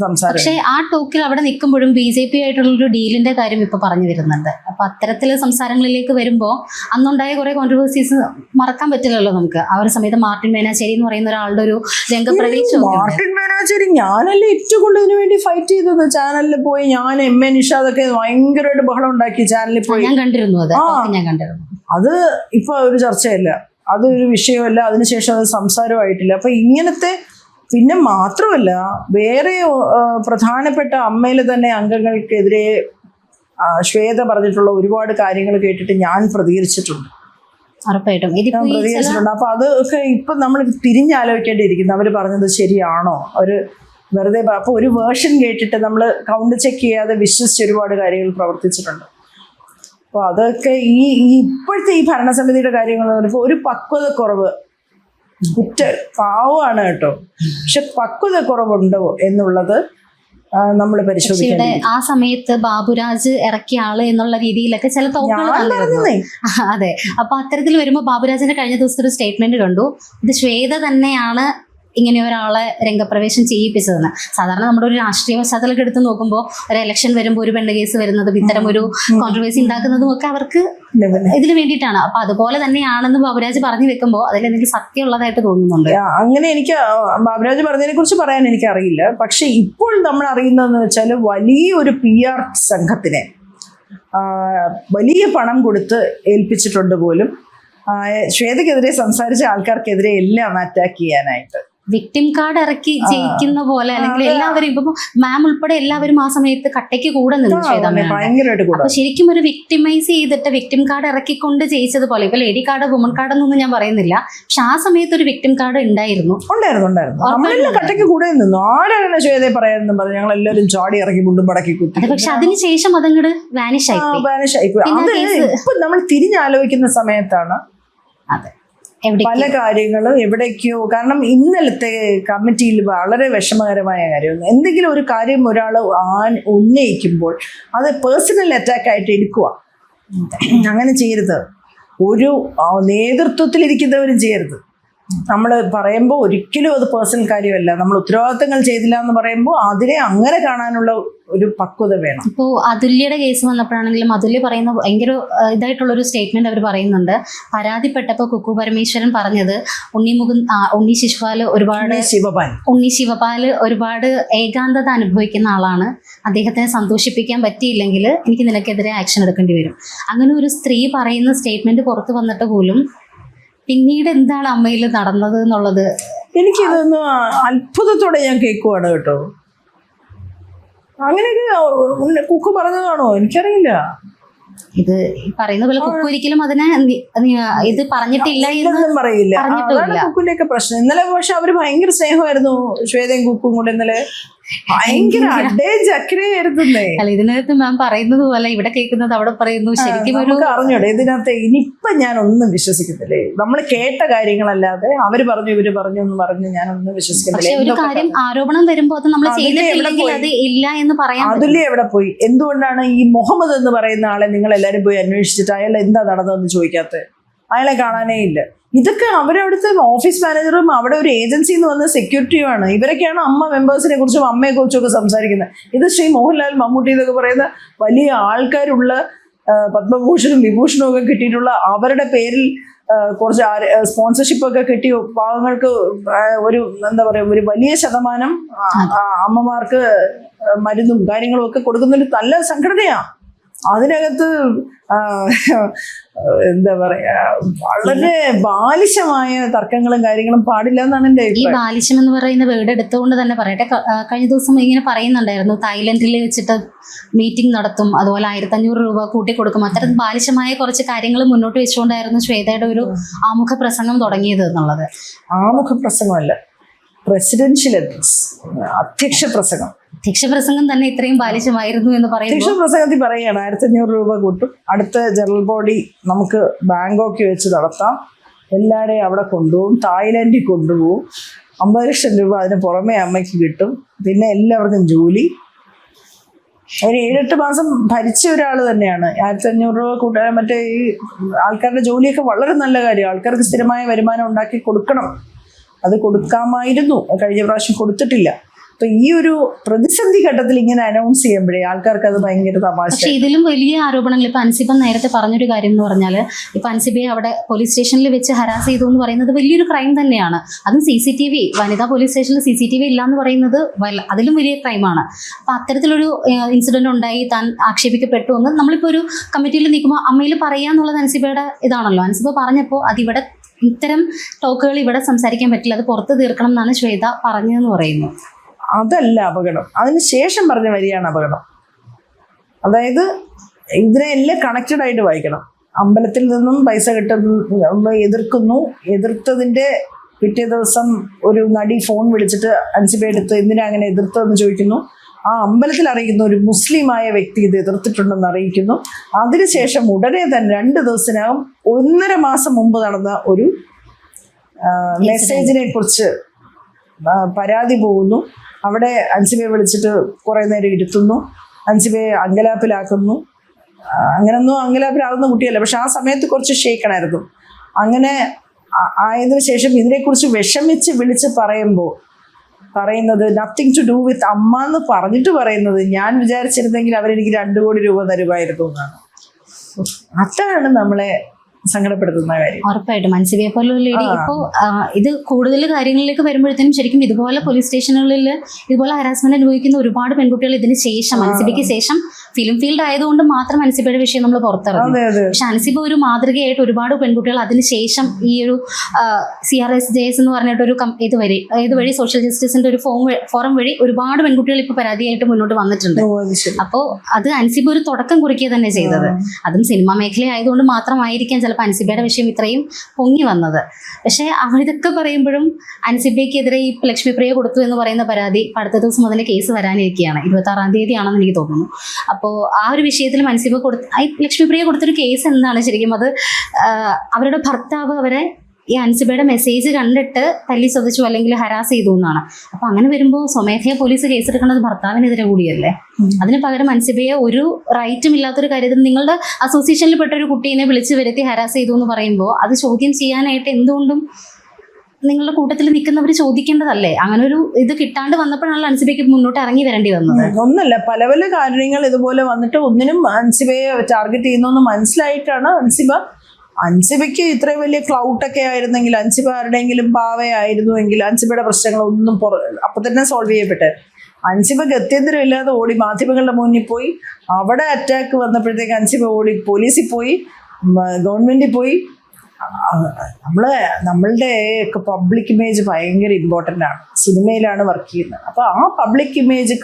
സംസാരം. പക്ഷേ ആ ടോക്കിൽ അവിടെ നിൽക്കുമ്പോഴും BJP ആയിട്ടുള്ളൊരു ഡീലിന്റെ കാര്യം ഇപ്പൊ പറഞ്ഞു വരുന്നുണ്ട്. അപ്പൊ അത്തരത്തില് സംസാരങ്ങളിലേക്ക് വരുമ്പോൾ അന്നുണ്ടായ കുറെ കോൺട്രവേഴ്സീസ് മറക്കാൻ പറ്റില്ലല്ലോ നമുക്ക്. ആ ഒരു സമയത്ത് മാർട്ടിൻ മേനാശ്ശേരി എന്ന് പറയുന്ന ഒരാളുടെ ഒരു രംഗപ്രവേശം. മാർട്ടിൻ മേനാശ്ശേരി ഞാനല്ലേ ഏറ്റവും കൂടുതൽ ഇതിനു വേണ്ടി ഫൈറ്റ് ചെയ്തത്. ചാനലിൽ പോയി ഞാൻ MA നിഷാദൊക്കെ ഭയങ്കരമായിട്ട് ബഹളം ഉണ്ടാക്കി ചാനലിൽ പോയി. ഞാൻ കണ്ടിരുന്നു ഞാൻ കണ്ടിരുന്നു. അത് ഇപ്പൊ ഒരു ചർച്ചയല്ല, അതൊരു വിഷയമല്ല, അതിനുശേഷം അത് സംസാരമായിട്ടില്ല. അപ്പൊ ഇങ്ങനത്തെ പിന്നെ മാത്രമല്ല വേറെ പ്രധാനപ്പെട്ട അമ്മയിലെ തന്നെ അംഗങ്ങൾക്കെതിരെ ശ്വേത പറഞ്ഞിട്ടുള്ള ഒരുപാട് കാര്യങ്ങൾ കേട്ടിട്ട് ഞാൻ പ്രതികരിച്ചിട്ടുണ്ട്. പ്രതികരിച്ചിട്ടുണ്ട്. അപ്പൊ അതൊക്കെ ഇപ്പൊ നമ്മൾ തിരിഞ്ഞാലോചിക്കേണ്ടിയിരിക്കുന്നു. അവര് പറഞ്ഞത് ശരിയാണോ, അവര് വെറുതെ അപ്പൊ ഒരു വേർഷൻ കേട്ടിട്ട് നമ്മൾ കൗണ്ട് ചെക്ക് ചെയ്യാതെ വിശ്വസിച്ച് ഒരുപാട് കാര്യങ്ങൾ പ്രവർത്തിച്ചിട്ടുണ്ട്. അപ്പോൾ അതൊക്കെ ഈ ഇപ്പോഴത്തെ ഈ ഭരണസമിതിയുടെ കാര്യങ്ങൾ പറയുമ്പോൾ ഒരു പക്വതക്കുറവ്, പാവമാണ് കേട്ടോ, പക്ഷെ പക്വതക്കുറവുണ്ടോ എന്നുള്ളത് നമ്മൾ പരിശോധിക്കണം. ആ സമയത്ത് ബാബുരാജ് ഇറക്കിയ ആള് എന്നുള്ള രീതിയിലൊക്കെ ചില തോന്നുന്നു. അതെ, അപ്പൊ അത്തരത്തിൽ വരുമ്പോൾ ബാബുരാജിന്റെ കഴിഞ്ഞ ദിവസത്തെ ഒരു സ്റ്റേറ്റ്മെന്റ് കണ്ടു, ഇത് ശ്വേത തന്നെയാണ് ഇങ്ങനെ ഒരാളെ രംഗപ്രവേശം ചെയ്യിപ്പിച്ചതെന്ന്. സാധാരണ നമ്മുടെ ഒരു രാഷ്ട്രീയ പശ്ചാത്തലമൊക്കെ എടുത്ത് നോക്കുമ്പോൾ ഒരു ഇലക്ഷൻ വരുമ്പോൾ ഒരു പെണ്ണ് കേസ് വരുന്നതും ഇത്തരം ഒരു കോൺട്രവേഴ്സി ഉണ്ടാക്കുന്നതും ഒക്കെ അവർക്ക് ഇതിന് വേണ്ടിയിട്ടാണ്. അപ്പൊ അതുപോലെ തന്നെയാണെന്ന് ബാബുരാജ് പറഞ്ഞു വെക്കുമ്പോൾ അതിൽ എന്തെങ്കിലും സത്യം ഉള്ളതായിട്ട് തോന്നുന്നുണ്ട്. അങ്ങനെ എനിക്ക് ബാബുരാജ് പറഞ്ഞതിനെ കുറിച്ച് പറയാൻ എനിക്കറിയില്ല. പക്ഷെ ഇപ്പോൾ നമ്മൾ അറിയുന്നതെന്ന് വെച്ചാൽ വലിയൊരു PR സംഘത്തിനെ വലിയ പണം കൊടുത്ത് ഏൽപ്പിച്ചിട്ടുണ്ട് പോലും ശ്വേതക്കെതിരെ സംസാരിച്ച ആൾക്കാർക്കെതിരെ എല്ലാം അറ്റാക്ക് ചെയ്യാനായിട്ട്. വിക്ടിം കാർഡ് ഇറക്കി ജയിക്കുന്ന പോലെ, അല്ലെങ്കിൽ എല്ലാവരും ഇപ്പൊ മാം ഉൾപ്പെടെ എല്ലാവരും ആ സമയത്ത് കട്ടയ്ക്ക് കൂടെ നിന്നു ശ്വേത മേനോൻ. അപ്പൊ ശരിക്കും ഒരു വിക്ടിമൈസ് ചെയ്തിട്ട് വിക്ടിം കാർഡ് ഇറക്കിക്കൊണ്ട് ജയിച്ചതുപോലെ, ഇപ്പൊ ലേഡി കാർഡ് വുമൺ കാർഡ് എന്നൊന്നും ഞാൻ പറയുന്നില്ല, പക്ഷെ ആ സമയത്ത് ഒരു വിക്ടിം കാർഡ് ഉണ്ടായിരുന്നു. കട്ടയ്ക്ക് കൂടെ നിന്നു. ആരാണ് ശ്വേതയെ പറയാനെന്നും പറഞ്ഞു ഞങ്ങൾ എല്ലാവരും ചാടി ഇറക്കി മുണ്ടും പടക്കി കുത്തി. പക്ഷെ അതിനുശേഷം അതങ്ങോട്ട് വാനിഷ് ആയി. ഇപ്പൊ നമ്മൾ തിരിഞ്ഞാലോചിക്കുന്ന സമയത്താണ് അതെ പല കാര്യങ്ങളും എവിടേക്കോ. കാരണം ഇന്നലത്തെ കമ്മിറ്റിയിൽ വളരെ വിഷമകരമായ കാര്യം, എന്തെങ്കിലും ഒരു കാര്യം ഒരാൾ ഉന്നയിക്കുമ്പോൾ അത് പേഴ്സണൽ അറ്റാക്ക് ആയിട്ട് എടുക്കുക. അങ്ങനെ ചെയ്യരുത്. ഒരു നേതൃത്വത്തിലിരിക്കുന്നവരും ചെയ്യരുത്. നമ്മൾ പറയുമ്പോൾ ഒരിക്കലും അത് പേഴ്സണൽ കാര്യമല്ല. നമ്മൾ ഉത്തരവാദിത്തങ്ങൾ ചെയ്തില്ല എന്ന് പറയുമ്പോൾ അതിനെ അങ്ങനെ കാണാനുള്ള ഒരു പക്വത വേണം. ഇപ്പോൾ അതുല്യയുടെ കേസ് വന്നപ്പോഴാണെങ്കിലും അതുല്യ പറയുന്ന ഭയങ്കര ഇതായിട്ടുള്ളൊരു സ്റ്റേറ്റ്മെന്റ് അവർ പറയുന്നുണ്ട്. പരാതിപ്പെട്ടപ്പോൾ കുക്കു പരമേശ്വരൻ പറഞ്ഞത് ഉണ്ണി ശിവപാൽ ഒരുപാട് ഏകാന്തത അനുഭവിക്കുന്ന ആളാണ്, അദ്ദേഹത്തെ സന്തോഷിപ്പിക്കാൻ പറ്റിയില്ലെങ്കിൽ എനിക്ക് നിനക്കെതിരെ ആക്ഷൻ എടുക്കേണ്ടി വരും. അങ്ങനെ ഒരു സ്ത്രീ പറയുന്ന സ്റ്റേറ്റ്മെന്റ് പുറത്തു വന്നിട്ട് പോലും പിന്നീട് എന്താണ് അമ്മയിൽ നടന്നത് എന്നുള്ളത് എനിക്കിതൊന്ന് അത്ഭുതത്തോടെ ഞാൻ കേൾക്കുവാണ് കേട്ടോ. അങ്ങനെയൊക്കെ കുക്കു പറഞ്ഞതാണോ എനിക്കറിയില്ല. ഇത് പറയുന്ന പോലെ കുക്കു ഒരിക്കലും അതിനെ ഇത് പറഞ്ഞിട്ടില്ല എന്നൊന്നും പറയില്ല. അതാണ് കുക്കുവിന്റെയൊക്കെ പ്രശ്നം. ഇന്നലെ പക്ഷെ അവര് ഭയങ്കര സ്നേഹമായിരുന്നു ശ്വേതയും കുക്കും കൂടെ. ഇന്നലെ ഭയങ്കര ചക്രയായിരുന്നേ. അല്ല, ഇതിനകത്ത് മാം പറയുന്നത് പോലെ ഇവിടെ കേൾക്കുന്നത് അവിടെ പറയുന്നു. ശരിക്കും നമുക്ക് അറിഞ്ഞൂടെ ഇതിനകത്ത്. ഇനിയിപ്പൊ ഞാൻ ഒന്നും വിശ്വസിക്കുന്നില്ലേ. നമ്മൾ കേട്ട കാര്യങ്ങളല്ലാതെ അവര് പറഞ്ഞു ഇവര് പറഞ്ഞു എന്ന് പറഞ്ഞ് ഞാൻ ഒന്നും വിശ്വസിക്കുന്നില്ല. ഒരു കാര്യം ആരോപണം വരുമ്പോ അത് നമ്മൾ ചെയ്തിട്ടില്ലെങ്കിൽ അത് ഇല്ല എന്ന് പറയാം. അതുല്യ എവിടെ പോയി? എന്തുകൊണ്ടാണ് ഈ മുഹമ്മദ് എന്ന് പറയുന്ന ആളെ നിങ്ങൾ എല്ലാരും പോയി അന്വേഷിച്ചിട്ട് അയാൾ എന്താ നടന്നതെന്ന് ചോദിക്കാത്തത്? അയാളെ കാണാനേ ഇല്ല. ഇതൊക്കെ അവരവിടുത്തെ ഓഫീസ് മാനേജറും അവിടെ ഒരു ഏജൻസിയിൽ നിന്ന് വന്ന സെക്യൂരിറ്റിയുമാണ്. ഇവരൊക്കെയാണ് അമ്മ മെമ്പേഴ്സിനെ കുറിച്ചും അമ്മയെ കുറിച്ചും ഒക്കെ സംസാരിക്കുന്നത്. ഇത് ശ്രീ മോഹൻലാൽ, മമ്മൂട്ടി എന്നൊക്കെ പറയുന്ന വലിയ ആൾക്കാരുള്ള പത്മഭൂഷണും വിഭൂഷണും ഒക്കെ കിട്ടിയിട്ടുള്ള അവരുടെ പേരിൽ കുറച്ച് സ്പോൺസർഷിപ്പ് ഒക്കെ കിട്ടി പാവങ്ങൾക്ക് ഒരു എന്താ പറയുക ഒരു വലിയ ശതമാനം അമ്മമാർക്ക് മരുന്നും കാര്യങ്ങളും ഒക്കെ കൊടുക്കുന്നൊരു നല്ല സംഘടനയാണ്. അതിനകത്ത് എന്താ പറയാ വളരെ ബാലിശമായ തർക്കങ്ങളും കാര്യങ്ങളും പാടില്ല എന്നാണ് എൻ്റെ അഭിപ്രായം. ഈ ബാലിശം എന്ന് പറയുന്ന വേർഡ് എടുത്തുകൊണ്ട് തന്നെ പറയട്ടെ. കഴിഞ്ഞ ദിവസം ഇങ്ങനെ പറയുന്നുണ്ടായിരുന്നു, തായ്ലൻഡിൽ വെച്ചിട്ട് മീറ്റിംഗ് നടത്തും, അതുപോലെ 1500 രൂപ കൂട്ടിക്കൊടുക്കും. അത്തരം ബാലിശമായ കുറച്ച് കാര്യങ്ങൾ മുന്നോട്ട് വെച്ചുകൊണ്ടായിരുന്നു ശ്വേതയുടെ ഒരു ആമുഖ പ്രസംഗം തുടങ്ങിയത് എന്നുള്ളത്. ആമുഖ പ്രസംഗമല്ല, പ്രസിഡൻഷ്യൽ അഡ്രസ്, അധ്യക്ഷ പ്രസംഗം. അധ്യക്ഷപ്രസംഗം തന്നെ ഇത്രയും ബാലിശമായിരുന്നു എന്ന് പറയുമ്പോൾ അധ്യക്ഷ പ്രസംഗത്തിൽ പറയുകയാണ് 1500 രൂപ കൂട്ടും, അടുത്ത ജനറൽ ബോഡി നമുക്ക് ബാങ്കോക്ക് വെച്ച് നടത്താം, എല്ലാവരെയും അവിടെ കൊണ്ടുപോകും, തായ്ലൻഡിൽ കൊണ്ടുപോകും, 50 ലക്ഷം രൂപ അതിന് പുറമെ അമ്മയ്ക്ക് കിട്ടും, പിന്നെ എല്ലാവർക്കും ജോലി. ഒരു 7-8 മാസം ഭരിച്ച ഒരാൾ തന്നെയാണ്. 1500 രൂപ കൂട്ടാൻ മറ്റേ ഈ ആൾക്കാരുടെ ജോലിയൊക്കെ വളരെ നല്ല കാര്യം. ആൾക്കാർക്ക് സ്ഥിരമായ വരുമാനം ഉണ്ടാക്കി കൊടുക്കണം, അത് കൊടുക്കാമായിരുന്നു, കഴിഞ്ഞ പ്രാവശ്യം കൊടുത്തിട്ടില്ല. അപ്പൊ ഈ ഒരു പ്രതിസന്ധി ഘട്ടത്തിൽ ഇങ്ങനെ അനൗൺസ് ചെയ്യുമ്പോഴേ ആൾക്കാർക്ക് അത് ഭയങ്കര തമാശ. പക്ഷെ ഇതിലും വലിയ ആരോപണങ്ങൾ ഇപ്പൊ അൻസിബ നേരത്തെ പറഞ്ഞൊരു കാര്യം എന്ന് പറഞ്ഞാൽ, ഇപ്പൊ അൻസിബയെ അവിടെ പോലീസ് സ്റ്റേഷനിൽ വെച്ച് ഹരാസ് ചെയ്തു എന്ന് പറയുന്നത് വലിയൊരു ക്രൈം തന്നെയാണ്. അതും CCTV, വനിതാ പോലീസ് സ്റ്റേഷനിൽ CCTV ഇല്ല എന്ന് പറയുന്നത് അതിലും വലിയ ക്രൈമാണ്. അപ്പൊ അത്തരത്തിലൊരു ഇൻസിഡന്റ് ഉണ്ടായി, താൻ ആക്ഷേപിക്കപ്പെട്ടു എന്ന് നമ്മളിപ്പോ ഒരു കമ്മിറ്റിയിൽ നിൽക്കുമ്പോൾ അമ്മയിൽ പറയാന്നുള്ളത് അൻസിബയുടെ ഇതാണല്ലോ. അൻസിബ പറഞ്ഞപ്പോൾ അതിവിടെ ഇത്തരം ടോക്കുകൾ ഇവിടെ സംസാരിക്കാൻ പറ്റില്ല, അത് പുറത്ത് തീർക്കണം എന്നാണ് ശ്വേത പറഞ്ഞതെന്ന് പറയുന്നു. അതല്ല അപകടം, അതിന് ശേഷം പറഞ്ഞ വരിയാണ് അപകടം. അതായത് ഇതിനെല്ലാം കണക്റ്റഡ് ആയിട്ട് വായിക്കണം. അമ്പലത്തിൽ നിന്നും പൈസ എതിർക്കുന്നു, എതിർത്തതിൻ്റെ പിറ്റേ ദിവസം ഒരു നടി ഫോൺ വിളിച്ചിട്ട് അൻസിബ എടുത്ത് എന്തിനാ അങ്ങനെ എതിർത്തതെന്ന് ചോദിക്കുന്നു. ആ അമ്പലത്തിൽ അറിയിക്കുന്നു, ഒരു മുസ്ലിമായ വ്യക്തി ഇത് എതിർത്തിട്ടുണ്ടെന്ന് അറിയിക്കുന്നു. അതിനുശേഷം ഉടനെ തന്നെ 2 ദിവസത്തിനകം 1.5 മാസം മുമ്പ് നടന്ന ഒരു മെസ്സേജിനെ കുറിച്ച് പരാതി പോകുന്നു. അവിടെ അൻസിബയെ വിളിച്ചിട്ട് കുറേ നേരം ഇരുത്തുന്നു, അൻസിബയെ അങ്കലാപ്പിലാക്കുന്നു. അങ്ങനൊന്നും അങ്കലാപ്പിലാകുന്ന കുട്ടിയല്ല, പക്ഷെ ആ സമയത്ത് കുറച്ച് ഷേക്കണായിരുന്നു. അങ്ങനെ ആയതിനു ശേഷം ഇതിനെക്കുറിച്ച് വിഷമിച്ച് വിളിച്ച് പറയുന്നത് നത്തിങ് ടു ഡു വിത്ത് അമ്മ എന്ന് പറഞ്ഞിട്ട് പറയുന്നത്, ഞാൻ വിചാരിച്ചിരുന്നെങ്കിൽ അവരെനിക്ക് 2 കോടി രൂപ തരുമായിരുന്നു എന്നാണ്. അതാണ് നമ്മളെ സങ്കടപ്പെടുത്തുന്ന കാര്യം. ഉറപ്പായിട്ടും അൻസിബയെ പോലുള്ള ലേഡി ഇപ്പോൾ ഇത് കൂടുതൽ കാര്യങ്ങളിലേക്ക് വരുമ്പോഴത്തേനും ശരിക്കും ഇതുപോലെ പോലീസ് സ്റ്റേഷനുകളിൽ ഇതുപോലെ ഹരാസ്മെന്റ് അനുഭവിക്കുന്ന ഒരുപാട് പെൺകുട്ടികൾ ഇതിന് ശേഷം, അൻസിബയ്ക്ക് ശേഷം ഫിലിം ഫീൽഡ് ആയതുകൊണ്ട് മാത്രം അൻസിബയുടെ വിഷയം നമ്മൾ പുറത്തിറങ്ങി. പക്ഷെ അൻസിബ ഒരു മാതൃകയായിട്ട് ഒരുപാട് പെൺകുട്ടികൾ അതിന് ശേഷം ഈ ഒരു CRSJS എന്ന് പറഞ്ഞിട്ട് ഒരു ഇതുവഴി സോഷ്യൽ ജസ്റ്റിസിന്റെ ഒരു ഫോറം വഴി ഒരുപാട് പെൺകുട്ടികൾ ഇപ്പൊ പരാതിയായിട്ട് മുന്നോട്ട് വന്നിട്ടുണ്ട്. അപ്പോൾ അത് അൻസിബ ഒരു തുടക്കം കുറിക്കുക തന്നെ ചെയ്തത്. അതും സിനിമാ മേഖല ആയതുകൊണ്ട് മാത്രമായിരിക്കാം ചിലപ്പോൾ അൻസിബയുടെ വിഷയം ഇത്രയും പൊങ്ങി വന്നത്. പക്ഷെ അവരിതൊക്കെ പറയുമ്പോഴും അൻസിബയ്ക്കെതിരെ ഈ ലക്ഷ്മിപ്രിയ കൊടുത്തു എന്ന് പറയുന്ന പരാതി അടുത്ത ദിവസം മുതൽ കേസ് വരാനിരിക്കുകയാണ്. 26-ാം തീയതിയാണെന്ന് എനിക്ക് തോന്നുന്നു. അപ്പോൾ ആ ഒരു വിഷയത്തിൽ അൻസിബ ലക്ഷ്മിപ്രിയ കൊടുത്തൊരു കേസ് എന്താണ് ശരിക്കും, അത് അവരുടെ ഭർത്താവ് അവരെ ഈ അൻസിബയുടെ മെസ്സേജ് കണ്ടിട്ട് തല്ലി ചതച്ചു അല്ലെങ്കിൽ ഹരാസ് ചെയ്തു എന്നാണ്. അപ്പൊ അങ്ങനെ വരുമ്പോൾ സ്വമേധയാ പോലീസ് കേസെടുക്കുന്നത് ഭർത്താവിനെതിരെ കൂടിയല്ലേ. അതിന് പകരം അൻസിബയെ ഒരു റൈറ്റും ഇല്ലാത്തൊരു കാര്യത്തിൽ നിങ്ങളുടെ അസോസിയേഷനിൽ പെട്ട ഒരു കുട്ടീനെ വിളിച്ചു വരുത്തി ഹരാസ് ചെയ്തു എന്ന് പറയുമ്പോൾ അത് ചോദ്യം ചെയ്യാനായിട്ട് എന്തുകൊണ്ടും നിങ്ങളുടെ കൂട്ടത്തിൽ നിൽക്കുന്നവർ ചോദിക്കേണ്ടതല്ലേ. അങ്ങനെ ഒരു ഇത് കിട്ടാണ്ട് വന്നപ്പോഴാണ് അൻസിബയ്ക്ക് മുന്നോട്ട് ഇറങ്ങി വരേണ്ടി വന്നത്. ഒന്നല്ല, പല പല കാര്യങ്ങൾ ഇതുപോലെ വന്നിട്ട് ഒന്നിനും അൻസിബയെ ടാർഗറ്റ് ചെയ്യുന്നു മനസ്സിലായിട്ടാണ് അൻസിബയ്ക്ക് ഇത്രയും വലിയ ക്ലൗട്ടൊക്കെ ആയിരുന്നെങ്കിൽ, അൻസിബ ആരുടെയെങ്കിലും പാവയായിരുന്നുവെങ്കിൽ അൻസിബയുടെ പ്രശ്നങ്ങളൊന്നും അപ്പൊ തന്നെ സോൾവ് ചെയ്യപ്പെട്ടെ. അൻസിബ ഗത്യന്തരം ഇല്ലാതെ ഓടി മാധ്യമങ്ങളുടെ മുന്നിൽ പോയി, അവിടെ അറ്റാക്ക് വന്നപ്പോഴത്തേക്ക് അൻസിബ ഓടി പോലീസിൽ പോയി, ഗവൺമെന്റിൽ പോയി. നമ്മളുടെ ഒക്കെ പബ്ലിക് ഇമേജ് ഭയങ്കര ഇമ്പോർട്ടൻ്റ് ആണ്. സിനിമയിലാണ് വർക്ക് ചെയ്യുന്നത്. അപ്പോൾ ആ പബ്ലിക് ഇമേജ്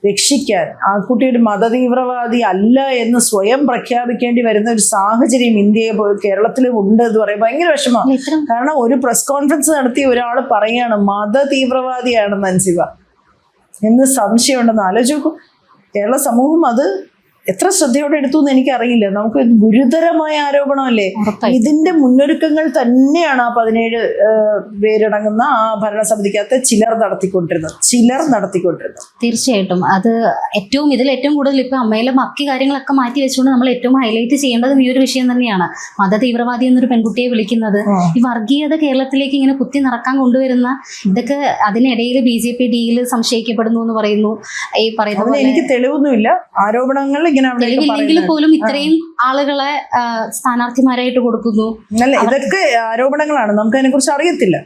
രക്ഷിക്കാൻ ആ കുട്ടി ഒരു മതതീവ്രവാദി അല്ല എന്ന് സ്വയം പ്രഖ്യാപിക്കേണ്ടി വരുന്ന ഒരു സാഹചര്യം കേരളത്തിലും ഉണ്ട് എന്ന് പറയാൻ ഭയങ്കര വിഷമമാണ്. കാരണം ഒരു പ്രസ് കോൺഫറൻസ് നടത്തി ഒരാൾ പറയാണ് മതതീവ്രവാദിയാണെന്ന് അൻസിബ എന്ന് സംശയമുണ്ടെന്ന് ആലോചിക്കും. കേരള സമൂഹം അത് എത്ര ശ്രദ്ധയോടെ എടുത്തു എന്ന് എനിക്കറിയില്ല. നമുക്ക് ഗുരുതരമായ ആരോപണമല്ലേ. ഇതിന്റെ മുന്നൊരുക്കങ്ങൾ തന്നെയാണ് ആ 17 പേരടങ്ങുന്ന ആ ഭരണസമിതിക്കകത്ത് ചിലർ നടത്തിക്കൊണ്ടിരുന്നത്. തീർച്ചയായിട്ടും അത് ഇതിൽ ഏറ്റവും കൂടുതൽ ഇപ്പൊ അമ്മയിലെ ബാക്കി കാര്യങ്ങളൊക്കെ മാറ്റി വെച്ചുകൊണ്ട് നമ്മൾ ഏറ്റവും ഹൈലൈറ്റ് ചെയ്യേണ്ടത് ഈ ഒരു വിഷയം തന്നെയാണ്. മത തീവ്രവാദി എന്നൊരു പെൺകുട്ടിയെ വിളിക്കുന്നത്, ഈ വർഗീയത കേരളത്തിലേക്ക് ഇങ്ങനെ കുത്തി നിറക്കാൻ കൊണ്ടുവരുന്ന ഇതൊക്കെ, അതിനിടയിൽ BJP ഡീല് സംശയിക്കപ്പെടുന്നു എന്ന് പറയുന്നു. ഈ പറയുന്നത് എനിക്ക് തെളിവൊന്നുമില്ല, ആരോപണങ്ങൾ തെളിവില്ലെങ്കിൽ പോലും ഇത്രയും ആളുകളെ സ്ഥാനാർത്ഥിമാരായിട്ട് കൊടുക്കുന്നു. ഇതൊക്കെ ആരോപണങ്ങളാണ്, നമുക്ക് അതിനെ കുറിച്ച് അറിയത്തില്ല.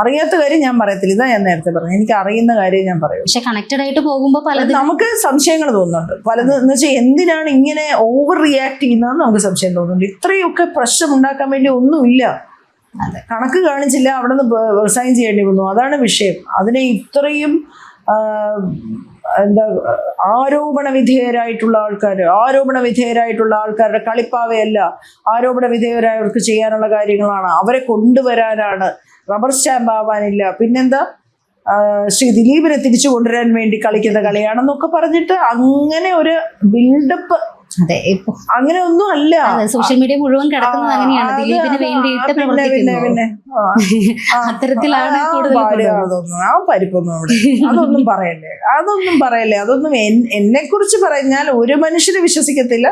അറിയാത്ത കാര്യം ഞാൻ പറയത്തില്ല. ഇതാ ഞാൻ നേരത്തെ പറഞ്ഞു, എനിക്ക് അറിയുന്ന കാര്യം ഞാൻ പറയും. പക്ഷെ കണക്റ്റഡ് ആയിട്ട് പോകുമ്പോൾ പലതും നമുക്ക് സംശയങ്ങൾ തോന്നുന്നുണ്ട്. പലത് എന്ന് വെച്ചാൽ എന്തിനാണ് ഇങ്ങനെ ഓവർ റിയാക്ട് ചെയ്യുന്നതെന്ന് നമുക്ക് സംശയം തോന്നുന്നുണ്ട്. ഇത്രയൊക്കെ പ്രശ്നം ഉണ്ടാക്കാൻ വേണ്ടി ഒന്നുമില്ല. കണക്ക് കാണിച്ചില്ല, അവിടെ നിന്ന് റിസൈൻ ചെയ്യേണ്ടി വന്നു, അതാണ് വിഷയം. അതിനെ ഇത്രയും ആരോപണ വിധേയരായിട്ടുള്ള ആൾക്കാരുടെ കളിപ്പാവയല്ല, ആരോപണ വിധേയരായവർക്ക് ചെയ്യാനുള്ള കാര്യങ്ങളാണ്, അവരെ കൊണ്ടുവരാനാണ്, റബ്ബർ സ്റ്റാമ്പ് ആവാനില്ല. പിന്നെന്താ, ശ്രീ ദിലീപിനെ തിരിച്ചു കൊണ്ടുവരാൻ വേണ്ടി കളിക്കുന്ന കളിയാണെന്നൊക്കെ പറഞ്ഞിട്ട് അങ്ങനെ ഒരു ബിൽഡപ്പ്. അതെ, ഇപ്പൊ അങ്ങനെ ഒന്നും അല്ല. സോഷ്യൽ മീഡിയ മുഴുവൻ കിടക്കുന്നത് അങ്ങനെയാണ്. ദിലീപിന് വേണ്ടിയിട്ട് പ്രവർത്തിക്കുന്നു. അത്തരത്തിലാണ് ആ പരിപ്പൊന്നും അവിടെ അതൊന്നും പറയല്ലേ. അതൊന്നും എന്നെ കുറിച്ച് പറഞ്ഞാൽ ഒരു മനുഷ്യര് വിശ്വസിക്കത്തില്ല.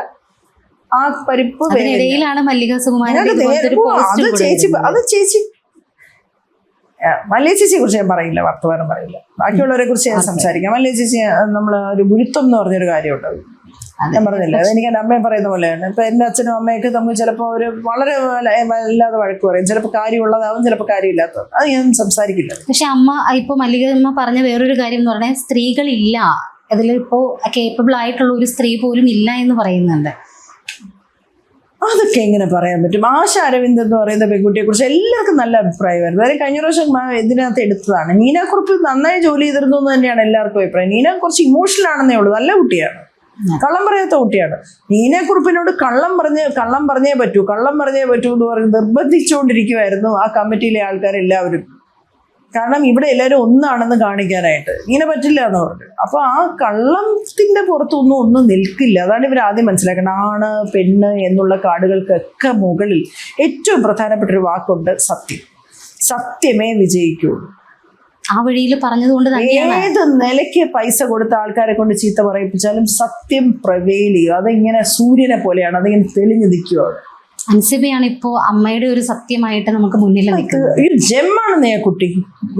ആ പരിപ്പ് ഇടയിലാണ് മല്ലിക സുകുമാരൻ അത് ചേച്ചി മല്ലിക ചേച്ചിയെ കുറിച്ച് ഞാൻ പറയില്ല, വർത്തമാനം പറയില്ല. ബാക്കിയുള്ളവരെ കുറിച്ച് ഞാൻ സംസാരിക്കാം. മല്ലിക ചേച്ചി നമ്മൾ ഒരു ഗുരുത്വം എന്ന് പറഞ്ഞൊരു കാര്യമുണ്ട്. ഞാൻ പറഞ്ഞില്ല, അതെനിക്ക് എൻ്റെ അമ്മയും പറയുന്ന പോലെയാണ്. ഇപ്പൊ എൻ്റെ അച്ഛനും അമ്മയൊക്കെ നമുക്ക് ചിലപ്പോൾ ഒരു വളരെ വല്ലാതെ വഴക്ക് പറയും. ചിലപ്പോൾ കാര്യമുള്ളതാവും, ചിലപ്പോൾ കാര്യമില്ലാത്തത്. അത് ഞാൻ സംസാരിക്കില്ല. പക്ഷെ അമ്മ ഇപ്പൊ മല്ലിക അമ്മ പറഞ്ഞ വേറൊരു കാര്യം എന്ന് പറഞ്ഞാൽ സ്ത്രീകളില്ല അതിൽ, ഇപ്പോ കേപ്പബിൾ ആയിട്ടുള്ള ഒരു സ്ത്രീ പോലും ഇല്ല എന്ന് പറയുന്നുണ്ട്. അതൊക്കെ എങ്ങനെ പറയാൻ പറ്റും? ആശ അരവിന്ദ് എന്ന് പറയുന്ന പെൺകുട്ടിയെ കുറിച്ച് എല്ലാവർക്കും നല്ല അഭിപ്രായമായിരുന്നു. അതായത് കഴിഞ്ഞ പ്രാവശ്യം ഇതിനകത്ത് എടുത്തതാണ്. നീനക്കുറിപ്പ് നന്നായി ജോലി ചെയ്തിരുന്നു എന്ന് തന്നെയാണ് എല്ലാവർക്കും അഭിപ്രായം. നീന കുറച്ച് ഇമോഷണൽ ആണെന്നേ ഉള്ളൂ, നല്ല കുട്ടിയാണ്, കള്ളം പറയാത്ത കുട്ടിയാണ്. നീനക്കുറിപ്പിനോട് കള്ളം പറഞ്ഞേ പറ്റൂ എന്ന് പറഞ്ഞ് നിർബന്ധിച്ചുകൊണ്ടിരിക്കുമായിരുന്നു ആ കമ്മിറ്റിയിലെ ആൾക്കാരെല്ലാവരും. കാരണം ഇവിടെ എല്ലാവരും ഒന്നാണെന്ന് കാണിക്കാനായിട്ട്. ഇങ്ങനെ പറ്റില്ല എന്ന് പറഞ്ഞു. അപ്പൊ ആ കള്ളത്തിന്റെ പുറത്തൊന്നും നിൽക്കില്ല. അതാണ് ഇവർ ആദ്യം മനസ്സിലാക്കണം. ആണ് പെണ്ണ് എന്നുള്ള കാർഡുകൾക്കൊക്കെ മുകളിൽ ഏറ്റവും പ്രധാനപ്പെട്ട ഒരു വാക്കുണ്ട്, സത്യമേ വിജയിക്കുള്ളൂ. ആ വഴിയിൽ പറഞ്ഞതുകൊണ്ട് ഏത് നിലയ്ക്ക് പൈസ കൊടുത്ത ആൾക്കാരെ കൊണ്ട് ചീത്ത പറയിപ്പിച്ചാലും സത്യം പ്രവെയിൽ ചെയ്യും. അതിങ്ങനെ സൂര്യനെ പോലെയാണ്, അതിങ്ങനെ തെളിഞ്ഞു നിൽക്കുകയാണ്. അൻസിബയാണ് ഇപ്പോ അമ്മയുടെ ഒരു സത്യമായിട്ട് നമുക്ക് മുന്നിൽ നിൽക്കുന്നത്. ഈ ജെമ്മാണ് ആ കുട്ടി.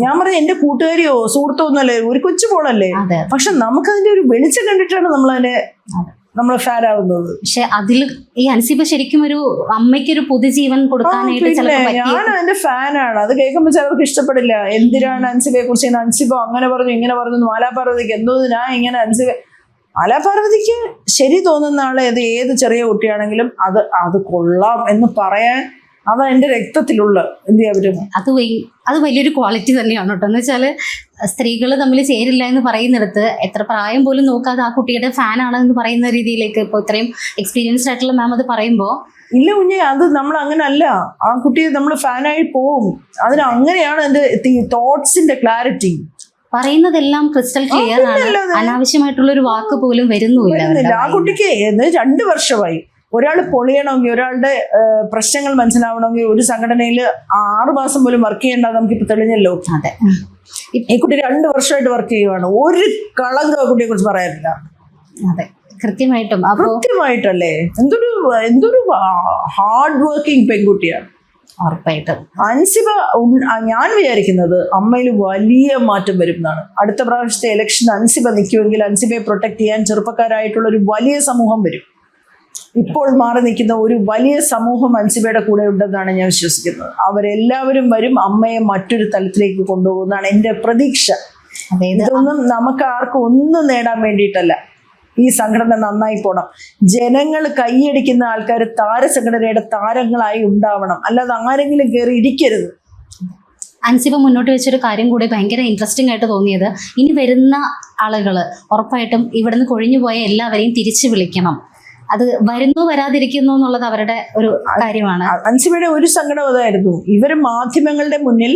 ഞാൻ പറഞ്ഞ എന്റെ കൂട്ടുകാരിയോ സുഹൃത്തോ ഒന്നുമല്ലേ, ഒരു കൊച്ചു പോളല്ലേ. പക്ഷെ നമുക്കതിന്റെ ഒരു വെളിച്ചം കണ്ടിട്ടാണ് നമ്മളെ ഫാൻ ആവുന്നത്. പക്ഷെ അതിൽ ഈ അൻസിബ ശരിക്കും ഒരു അമ്മയ്ക്കൊരു പുതുജീവൻ കൊടുക്കാനായിട്ട് ഞാൻ അതിന്റെ ഫാനാണ്. അത് കേൾക്കുമ്പോൾ ചിലർക്ക് ഇഷ്ടപ്പെടില്ല. എന്തിനാണ് അൻസിബയെ കുറിച്ച് അൻസിബ അങ്ങനെ പറഞ്ഞു ഇങ്ങനെ പറഞ്ഞു, മാലാപാർവതിക്ക് എന്തോ ഞാൻ ഇങ്ങനെ മാലാപാർവതിക്ക് ശരി തോന്നുന്ന ആളെ ഏത് ചെറിയ കുട്ടിയാണെങ്കിലും അത് കൊള്ളാം എന്ന് പറയാൻ അത് എൻ്റെ രക്തത്തിലുള്ള എന്ത് ചെയ്യാൻ പറ്റും. അത് വലിയൊരു ക്വാളിറ്റി തന്നെയാണ് കേട്ടോ. എന്ന് വെച്ചാൽ സ്ത്രീകൾ തമ്മിൽ ചേരില്ല എന്ന് പറയുന്നിടത്ത് എത്ര പ്രായം പോലും നോക്കാതെ ആ കുട്ടിയുടെ ഫാനാണ് എന്ന് പറയുന്ന രീതിയിലേക്ക് ഇപ്പോൾ ഇത്രയും എക്സ്പീരിയൻസ്ഡ് ആയിട്ടുള്ള മാം അത് പറയുമ്പോൾ ഇല്ല കുഞ്ഞെ, അത് നമ്മൾ അങ്ങനെ അല്ല. ആ കുട്ടിയെ നമ്മൾ ഫാനായി പോവും. അതിന് അങ്ങനെയാണ് എൻ്റെ തോട്ട്സിന്റെ ക്ലാരിറ്റി. പറയുന്നതെല്ലാം ക്രിസ്റ്റൽ ക്ലിയർ ആണ്. അനാവശ്യമായിട്ടുള്ള ഒരു വാക്ക് പോലും വരുന്നില്ല. ആ കുട്ടിക്ക് 2 വർഷമായി. ഒരാൾ പൊളിയണമെങ്കിൽ, ഒരാളുടെ പ്രശ്നങ്ങൾ മനസ്സിലാവണമെങ്കിൽ ഒരു സംഘടനയിൽ 6 മാസം പോലും വർക്ക് ചെയ്യേണ്ടത് നമുക്കിപ്പോൾ തെളിഞ്ഞല്ലോ. അതെ, ഈ കുട്ടി 2 വർഷമായിട്ട് വർക്ക് ചെയ്യുവാണ്. ഒരു കളങ്ക ആ കുട്ടിയെ കുറിച്ച് പറയാനില്ല. അതെ, കൃത്യമായിട്ടല്ലേ. എന്തൊരു ഹാർഡ് വർക്കിംഗ് പെൺകുട്ടിയാണ്. ഉറപ്പായിട്ടും അൻസിബ, ഞാൻ വിചാരിക്കുന്നത് അമ്മയിൽ വലിയ മാറ്റം വരും എന്നാണ്. അടുത്ത പ്രാവശ്യത്തെ ഇലക്ഷൻ അൻസിബ നിൽക്കുമെങ്കിൽ അൻസിബയെ പ്രൊട്ടക്ട് ചെയ്യാൻ ചെറുപ്പക്കാരായിട്ടുള്ള ഒരു വലിയ സമൂഹം വരും. ഇപ്പോൾ മാറി നിൽക്കുന്ന ഒരു വലിയ സമൂഹം അൻസിബയുടെ കൂടെ ഉണ്ടെന്നാണ് ഞാൻ വിശ്വസിക്കുന്നത്. അവരെല്ലാവരും വരും, അമ്മയെ മറ്റൊരു തലത്തിലേക്ക് കൊണ്ടുപോകുന്നതാണ് എൻ്റെ പ്രതീക്ഷ. ഇതൊന്നും നമുക്ക് ആർക്കും ഒന്നും നേടാൻ വേണ്ടിയിട്ടല്ല. ഈ സംഘടന നന്നായി പോണം. ജനങ്ങൾ കൈയടിക്കുന്ന ആൾക്കാർ താരസംഘടനയുടെ താരങ്ങളായി ഉണ്ടാവണം, അല്ലാതെ ആരെങ്കിലും കയറി ഇരിക്കരുത്. അൻസിബ മുന്നോട്ട് വെച്ചൊരു കാര്യം കൂടി ഭയങ്കര ഇൻട്രസ്റ്റിംഗ് ആയിട്ട് തോന്നിയത്, ഇനി വരുന്ന ആളുകൾ ഉറപ്പായിട്ടും ഇവിടുന്ന് കൊഴിഞ്ഞു പോയ എല്ലാവരെയും തിരിച്ചു വിളിക്കണം. അത് വരുന്നു വരാതിരിക്കുന്നു എന്നുള്ളത് അവരുടെ ഒരു കാര്യമാണ്. അൻസിബയുടെ ഒരു സങ്കടം അതായിരുന്നു. ഇവർ മാധ്യമങ്ങളുടെ മുന്നിൽ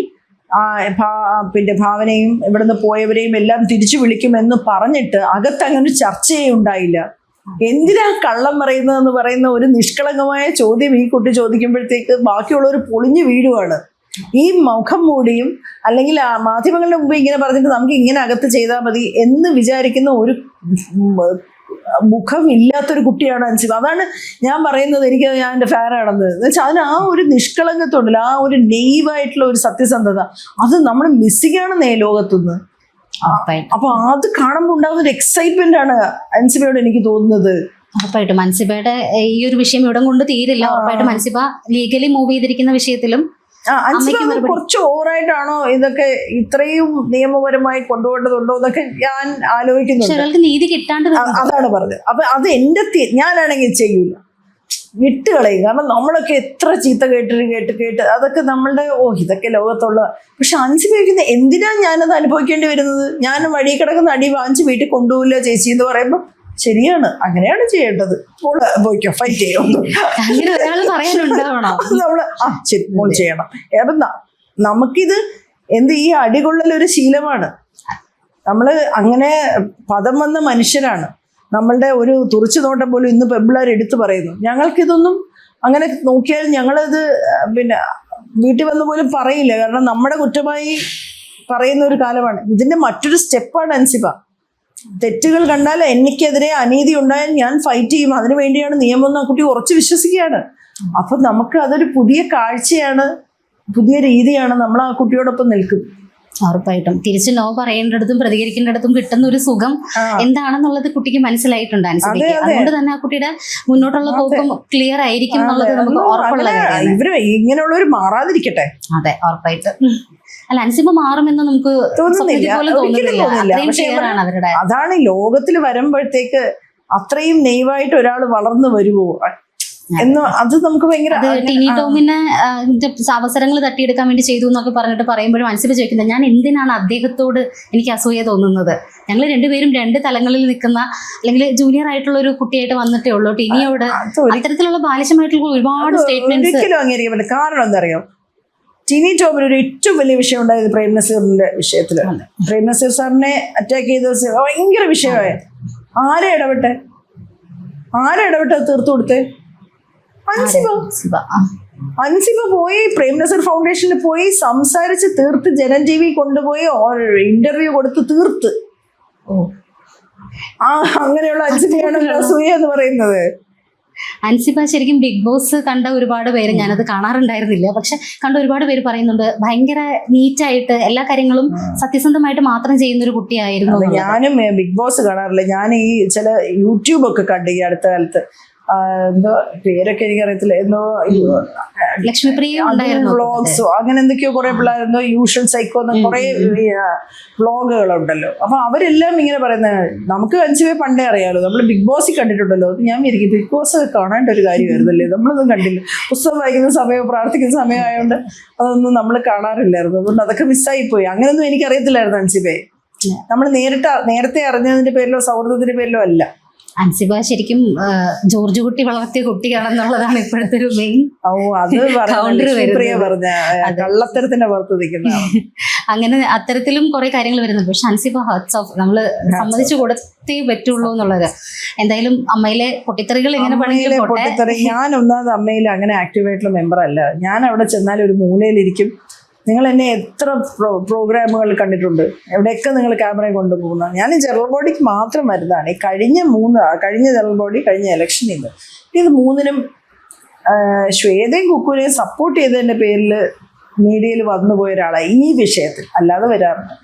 പിന്നെ ഭാവനയും ഇവിടുന്ന് പോയവരെയും എല്ലാം തിരിച്ചു വിളിക്കുമെന്ന് പറഞ്ഞിട്ട് അകത്ത് അങ്ങനെ ചർച്ചയേ ഉണ്ടായില്ല. എന്തിനാ കള്ളം പറയുന്നതെന്ന് പറയുന്ന ഒരു നിഷ്കളങ്കമായ ചോദ്യം ഈ കുട്ടി ചോദിക്കുമ്പോഴത്തേക്ക് ബാക്കിയുള്ളവർ പൊളിഞ്ഞു വീഴുവാണ്. ഈ മുഖം മൂടിയും അല്ലെങ്കിൽ മാധ്യമങ്ങളുടെ മുമ്പ് ഇങ്ങനെ പറഞ്ഞിട്ട് നമുക്ക് ഇങ്ങനെ അകത്ത് ചെയ്താൽ മതി എന്ന് വിചാരിക്കുന്ന ഒരു മുഖം ഇല്ലാത്തൊരു കുട്ടിയാണ് അൻസിബ. അതാണ് ഞാൻ പറയുന്നത്, ഞാൻ എൻ്റെ ഫാനാണെന്ന്. എന്ന് വെച്ചാൽ അതിന് ആ ഒരു നിഷ്കളങ്കത്തുണ്ടല്ലോ, ആ ഒരു നെയ്വായിട്ടുള്ള ഒരു സത്യസന്ധത, അത് നമ്മൾ മിസ്സിംഗ് ആണെന്നേ ലോകത്തുനിന്ന്. അപ്പൊ അത് കാണുമ്പോൾ ഉണ്ടാകുന്ന ഒരു എക്സൈറ്റ്മെന്റ് ആണ് അൻസിബയോട് എനിക്ക് തോന്നുന്നത്. ഉറപ്പായിട്ടും അൻസിബയുടെ ഈ ഒരു വിഷയം ഇവിടെ കൊണ്ട് തീരില്ല. ഉറപ്പായിട്ടും അൻസിബ ലീഗലി മൂവ് ചെയ്തിരിക്കുന്ന വിഷയത്തിലും കുറച്ച് ഓവറായിട്ടാണോ ഇതൊക്കെ ഇത്രയും നിയമപരമായി കൊണ്ടുപോകേണ്ടതുണ്ടോ എന്നൊക്കെ ഞാൻ ആലോചിക്കുന്നുണ്ട്. നീതി കിട്ടാണ്ട് അതാണ് പറഞ്ഞത്. അപ്പൊ അത് എന്റെ ഞാനാണെങ്കിൽ ചെയ്യൂല, വിട്ടുകളയും. കാരണം നമ്മളൊക്കെ എത്ര ചീത്ത കേട്ട് അതൊക്കെ നമ്മളുടെ ഇതൊക്കെ ലോകത്തുള്ള. പക്ഷെ അൻസിബ എന്തിനാ ഞാനത് അനുഭവിക്കേണ്ടി വരുന്നത്? ഞാൻ വഴി കിടക്കുന്ന അടി വാങ്ങിച്ച് വീട്ടിൽ കൊണ്ടുപോകില്ല ചേച്ചി എന്ന് പറയുമ്പോൾ ശരിയാണ്, അങ്ങനെയാണ് ചെയ്യേണ്ടത്. പോയിക്കോ, ഫൈറ്റ് ചെയ്യോ, നമ്മള് ശരി മോൾ ചെയ്യണം. അപ്പം നമുക്കിത് ഈ അടികൊള്ളൽ ഒരു ശീലമാണ്. നമ്മൾ അങ്ങനെ പദം വന്ന മനുഷ്യരാണ്. നമ്മളുടെ ഒരു തുറച്ചു നോട്ടം പോലും ഇന്ന് പെമ്പിള്ളേർ എടുത്തു പറയുന്നു. ഞങ്ങൾക്കിതൊന്നും അങ്ങനെ നോക്കിയാൽ ഞങ്ങളത് പിന്നെ വീട്ടിൽ വന്ന് പോലും പറയില്ല. കാരണം നമ്മുടെ കുറ്റമായി പറയുന്ന ഒരു കാലമാണ്. ഇതിന്റെ മറ്റൊരു സ്റ്റെപ്പാണ് അൻസിബ. തെറ്റുകൾ കണ്ടാൽ എനിക്കെതിരെ അനീതി ഉണ്ടായാൽ ഞാൻ ഫൈറ്റ് ചെയ്യും, അതിനു വേണ്ടിയാണ് നിയമം എന്ന് ആ കുട്ടി ഉറച്ചു വിശ്വസിക്കുകയാണ്. അപ്പൊ നമുക്ക് അതൊരു പുതിയ കാഴ്ചയാണ്, പുതിയ രീതിയാണ്. നമ്മൾ ആ കുട്ടിയോടൊപ്പം നിൽക്കും. ഉറപ്പായിട്ടും തിരിച്ച് നോ പറയേണ്ടടുത്തും പ്രതികരിക്കേണ്ടടുത്തും കിട്ടുന്ന ഒരു സുഖം എന്താണെന്നുള്ളത് കുട്ടിക്ക് മനസ്സിലായിട്ടുണ്ട് അനുസരിച്ച്. അതുകൊണ്ട് തന്നെ ആ കുട്ടിയുടെ മുന്നോട്ടുള്ള പോക്കും ക്ലിയർ ആയിരിക്കും എന്നുള്ളത് നമുക്ക് ഉറപ്പുള്ള കാര്യമാണ്. ഇവര് ഇങ്ങനെയുള്ളവർ മാറാതിരിക്കട്ടെ. അതെ, ഉറപ്പായിട്ട്. അല്ല, അൻസിബ മാറുമെന്ന് നമുക്ക് തോന്നുന്നില്ല. അവരുടെ അതാണ് ലോകത്തിൽ വരുമ്പോഴത്തേക്ക് അത്രയും നെയ്വായിട്ട് ഒരാൾ വളർന്നു വരുമോ എന്ന് അത് നമുക്ക് ഭയങ്കര. ടിനി ടോമിനെ അവസരങ്ങൾ തട്ടിയെടുക്കാൻ വേണ്ടി ചെയ്തു എന്നൊക്കെ പറഞ്ഞിട്ട് പറയുമ്പോഴും അൻസിബ ചോദിക്കുന്നത്, ഞാൻ എന്തിനാണ് അദ്ദേഹത്തോട് എനിക്ക് അസൂയ തോന്നുന്നത്? ഞങ്ങൾ രണ്ടുപേരും രണ്ട് തലങ്ങളിൽ നിൽക്കുന്ന അല്ലെങ്കിൽ ജൂനിയർ ആയിട്ടുള്ള ഒരു കുട്ടിയായിട്ട് വന്നിട്ടേ ഉള്ളൂ. ടിനിയോട് അത്തരത്തിലുള്ള ബാലിശമായിട്ടുള്ള ഒരുപാട് സ്റ്റേറ്റ്മെന്റ്സ് ഒരിക്കലും അംഗീകരിക്കാൻ പറ്റില്ല. കാരണം എന്താ അറിയോ, ടിനി ടോമിന് ഒരു ഏറ്റവും വലിയ വിഷയം ഉണ്ടായത് പ്രേം നസീറിന്റെ വിഷയത്തില്. പ്രേം നസീർ സാറിനെ അറ്റാക്ക് ചെയ്ത ഭയങ്കര വിഷയമായ ആരെ ഇടപെട്ടെ തീർത്തു കൊടുത്തേ? അൻസിബ പോയി പ്രേം നസീർ ഫൗണ്ടേഷനിൽ പോയി സംസാരിച്ച് തീർത്ത്, ജനൻ ടി വി കൊണ്ടുപോയി ഇന്റർവ്യൂ കൊടുത്ത് തീർത്ത്. അങ്ങനെയുള്ള അൻസിബയാണ് അസൂയ എന്ന് പറയുന്നത്. അൻസിബ ശരിക്കും ബിഗ് ബോസ് കണ്ട ഒരുപാട് പേര്, ഞാനത് കാണാറുണ്ടായിരുന്നില്ല, പക്ഷെ കണ്ട ഒരുപാട് പേര് പറയുന്നുണ്ട് ഭയങ്കര നീറ്റായിട്ട് എല്ലാ കാര്യങ്ങളും സത്യസന്ധമായിട്ട് മാത്രം ചെയ്യുന്ന ഒരു കുട്ടിയായിരുന്നു. ഞാനും ബിഗ് ബോസ് കാണാറില്ല. ഞാൻ ഈ ചില യൂട്യൂബൊക്കെ കണ്ടു ഈ അടുത്ത കാലത്ത്. എന്തോ പേരൊക്കെ എനിക്കറിയത്തില്ല, എന്തോ ലക്ഷ്മിപ്രിയ വ്ളോഗ്സോ അങ്ങനെ എന്തൊക്കെയോ കുറെ പിള്ളേരെന്തോ യൂഷ്വൽ സൈക്കോ കുറെ വ്ളോഗുകളുണ്ടല്ലോ. അപ്പൊ അവരെല്ലാം ഇങ്ങനെ പറയുന്നത് നമുക്ക് അൻസിബയെ പണ്ടേ അറിയാമല്ലോ, നമ്മൾ ബിഗ് ബോസിൽ കണ്ടിട്ടുണ്ടല്ലോ. ഞാൻ വിചാരിക്കും ബിഗ് ബോസ് കാണേണ്ട ഒരു കാര്യമായിരുന്നല്ലേ, നമ്മളൊന്നും കണ്ടില്ല. പുസ്തകം വായിക്കുന്ന സമയം, പ്രാർത്ഥിക്കുന്ന സമയമായതുകൊണ്ട് അതൊന്നും നമ്മൾ കാണാറില്ലായിരുന്നു. അതുകൊണ്ട് അതൊക്കെ മിസ്സായിപ്പോയി. അങ്ങനെയൊന്നും എനിക്കറിയത്തില്ലായിരുന്നു അൻസിബയെ. നമ്മൾ നേരത്തെ അറിഞ്ഞതിന്റെ പേരിലോ സൗഹൃദത്തിന്റെ പേരിലോ അല്ല. അൻസിബ ശരിക്കും ജോർജ് കുട്ടി വളർത്തിയ കുട്ടിയാണെന്നുള്ളതാണ് ഇപ്പോഴത്തെ ഒരു മെയിൻ കള്ളത്തരത്തിന്റെ പുറത്ത് നിൽക്കുന്ന. അങ്ങനെ അത്തരത്തിലും കുറെ കാര്യങ്ങൾ വരുന്നുണ്ട്. പക്ഷെ അൻസിബ ഹേർട്സ് ഓഫ്, നമ്മള് സമ്മതിച്ചു കൊടുത്തേ പറ്റുള്ളൂ എന്നുള്ളത്. എന്തായാലും അമ്മയിലെ പൊട്ടിത്തെറികൾ എങ്ങനെ പൊട്ടിത്തെറി. ഞാൻ ഒന്നാമത് അമ്മയിൽ അങ്ങനെ ആക്റ്റീവായിട്ടുള്ള മെമ്പർ അല്ല. ഞാൻ അവിടെ ചെന്നാൽ ഒരു മൂലയിലിരിക്കും. നിങ്ങൾ എന്നെ എത്ര പ്രോഗ്രാമുകൾ കണ്ടിട്ടുണ്ട്, എവിടെയൊക്കെ നിങ്ങൾ ക്യാമറ കൊണ്ടുപോകുന്ന. ഞാൻ ഈ ജനറൽ ബോഡിക്ക് മാത്രം വരുന്നതാണ്. ഈ കഴിഞ്ഞ ജനറൽ ബോഡി, കഴിഞ്ഞ ഇലക്ഷനിൽ ഇത് മൂന്നിനും ശ്വേതയും കുക്കുവിനെയും സപ്പോർട്ട് ചെയ്തതിൻ്റെ പേരിൽ മീഡിയയിൽ വന്നുപോയ ഒരാളാണ് ഈ വിഷയത്തിൽ. അല്ലാതെ വരാറുണ്ട്.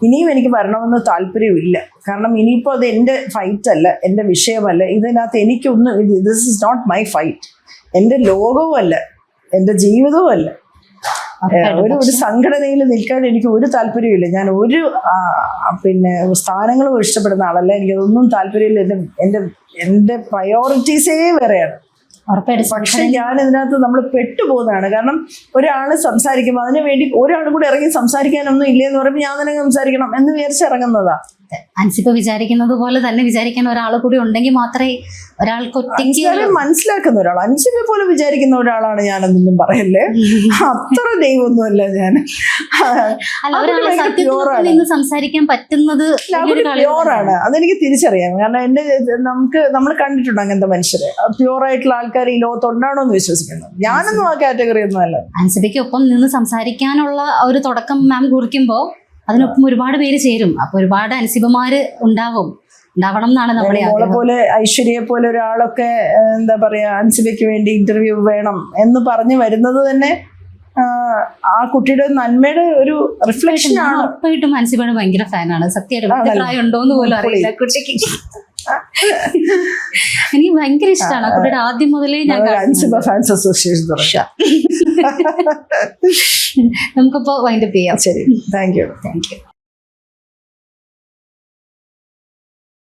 ഇനിയും എനിക്ക് വരണമെന്ന് താല്പര്യമില്ല. കാരണം ഇനിയിപ്പോൾ അത് എൻ്റെ ഫൈറ്റ് അല്ല, എൻ്റെ വിഷയമല്ല. ഇതിനകത്ത് എനിക്കൊന്നും, this is not my fight. എൻ്റെ ലോകവും അല്ല, എൻ്റെ ജീവിതവും അല്ല. ഒരു സംഘടനയിൽ നിൽക്കാൻ എനിക്ക് ഒരു താല്പര്യമില്ല. ഞാൻ ഒരു സ്ഥാനങ്ങളും ഇഷ്ടപ്പെടുന്ന ആളല്ല. എനിക്കതൊന്നും താല്പര്യമില്ല. എൻ്റെ പ്രയോറിറ്റീസേ വേറെയാണ്. പക്ഷെ ഞാൻ ഇതിനകത്ത് നമ്മൾ പെട്ടുപോകുന്നതാണ്. കാരണം ഒരാൾ സംസാരിക്കുമ്പോൾ അതിനു വേണ്ടി ഒരാളും കൂടെ ഇറങ്ങി സംസാരിക്കാനൊന്നും ഇല്ലെന്ന് പറയുമ്പോൾ ഞാൻ തന്നെ സംസാരിക്കണം എന്ന് വിചാരിച്ചിറങ്ങുന്നതാ. അൻസിബ വിചാരിക്കുന്നത് പോലെ തന്നെ വിചാരിക്കാൻ ഒരാൾ കൂടി ഉണ്ടെങ്കിൽ മാത്രമേ ഒരാൾക്ക് ഒറ്റയ്ക്ക് മനസ്സിലാക്കുന്ന ഒരാൾ. അൻസിബയെ പോലെ വിചാരിക്കുന്ന ഒരാളാണ് ഞാനെന്നൊന്നും പറയല്ലേ. അത്ര ദൈവമൊന്നുമല്ല ഞാൻ. സംസാരിക്കാൻ പറ്റുന്നത് പ്യോറാണ്, അതെനിക്ക് തിരിച്ചറിയാം. കാരണം നമ്മൾ കണ്ടിട്ടുണ്ട് അങ്ങനത്തെ മനുഷ്യരെ. പ്യോറായിട്ടുള്ള ആൾക്കാർ ഈ ലോകത്തുണ്ടാണോ എന്ന് വിശ്വസിക്കുന്നത്. ഞാനൊന്നും ആ കാറ്റഗറി ഒന്നും അല്ല. അൻസിബയ്ക്കൊപ്പം നിന്ന് സംസാരിക്കാനുള്ള ഒരു തുടക്കം മാം കുറിക്കുമ്പോൾ അതിനൊപ്പം ഒരുപാട് പേര് ചേരും. അപ്പൊ ഒരുപാട് അൻസിബമാര് ഉണ്ടാവണം എന്നാണ് നമ്മുടെ മോളെ പോലെ ഐശ്വര്യയെ പോലെ ഒരാളൊക്കെ എന്താ പറയാ അൻസിബയ്ക്ക് വേണ്ടി ഇന്റർവ്യൂ വേണം എന്ന് പറഞ്ഞു വരുന്നത് തന്നെ ആ കുട്ടിയുടെ നന്മയുടെ ഒരു റിഫ്ലക്ഷൻ ആണ്. ഉറപ്പായിട്ടും അൻസിബയുടെ ഭയങ്കര ഫാനാണ്. സത്യമായിട്ട് പ്രായം ഉണ്ടോന്ന് പോലും അറിയില്ല കുട്ടിക്ക്. എനിക്ക് ഭയങ്കര ഇഷ്ടമാണ് ആ കുട്ടിയുടെ. ആദ്യം മുതലേ ഞാൻ അൻസിബ ഫാൻസ് അസോസിയേഷൻ നമുക്കിപ്പോ വൈൻഡപ്പ് ചെയ്യാം. ശരി, താങ്ക് യു.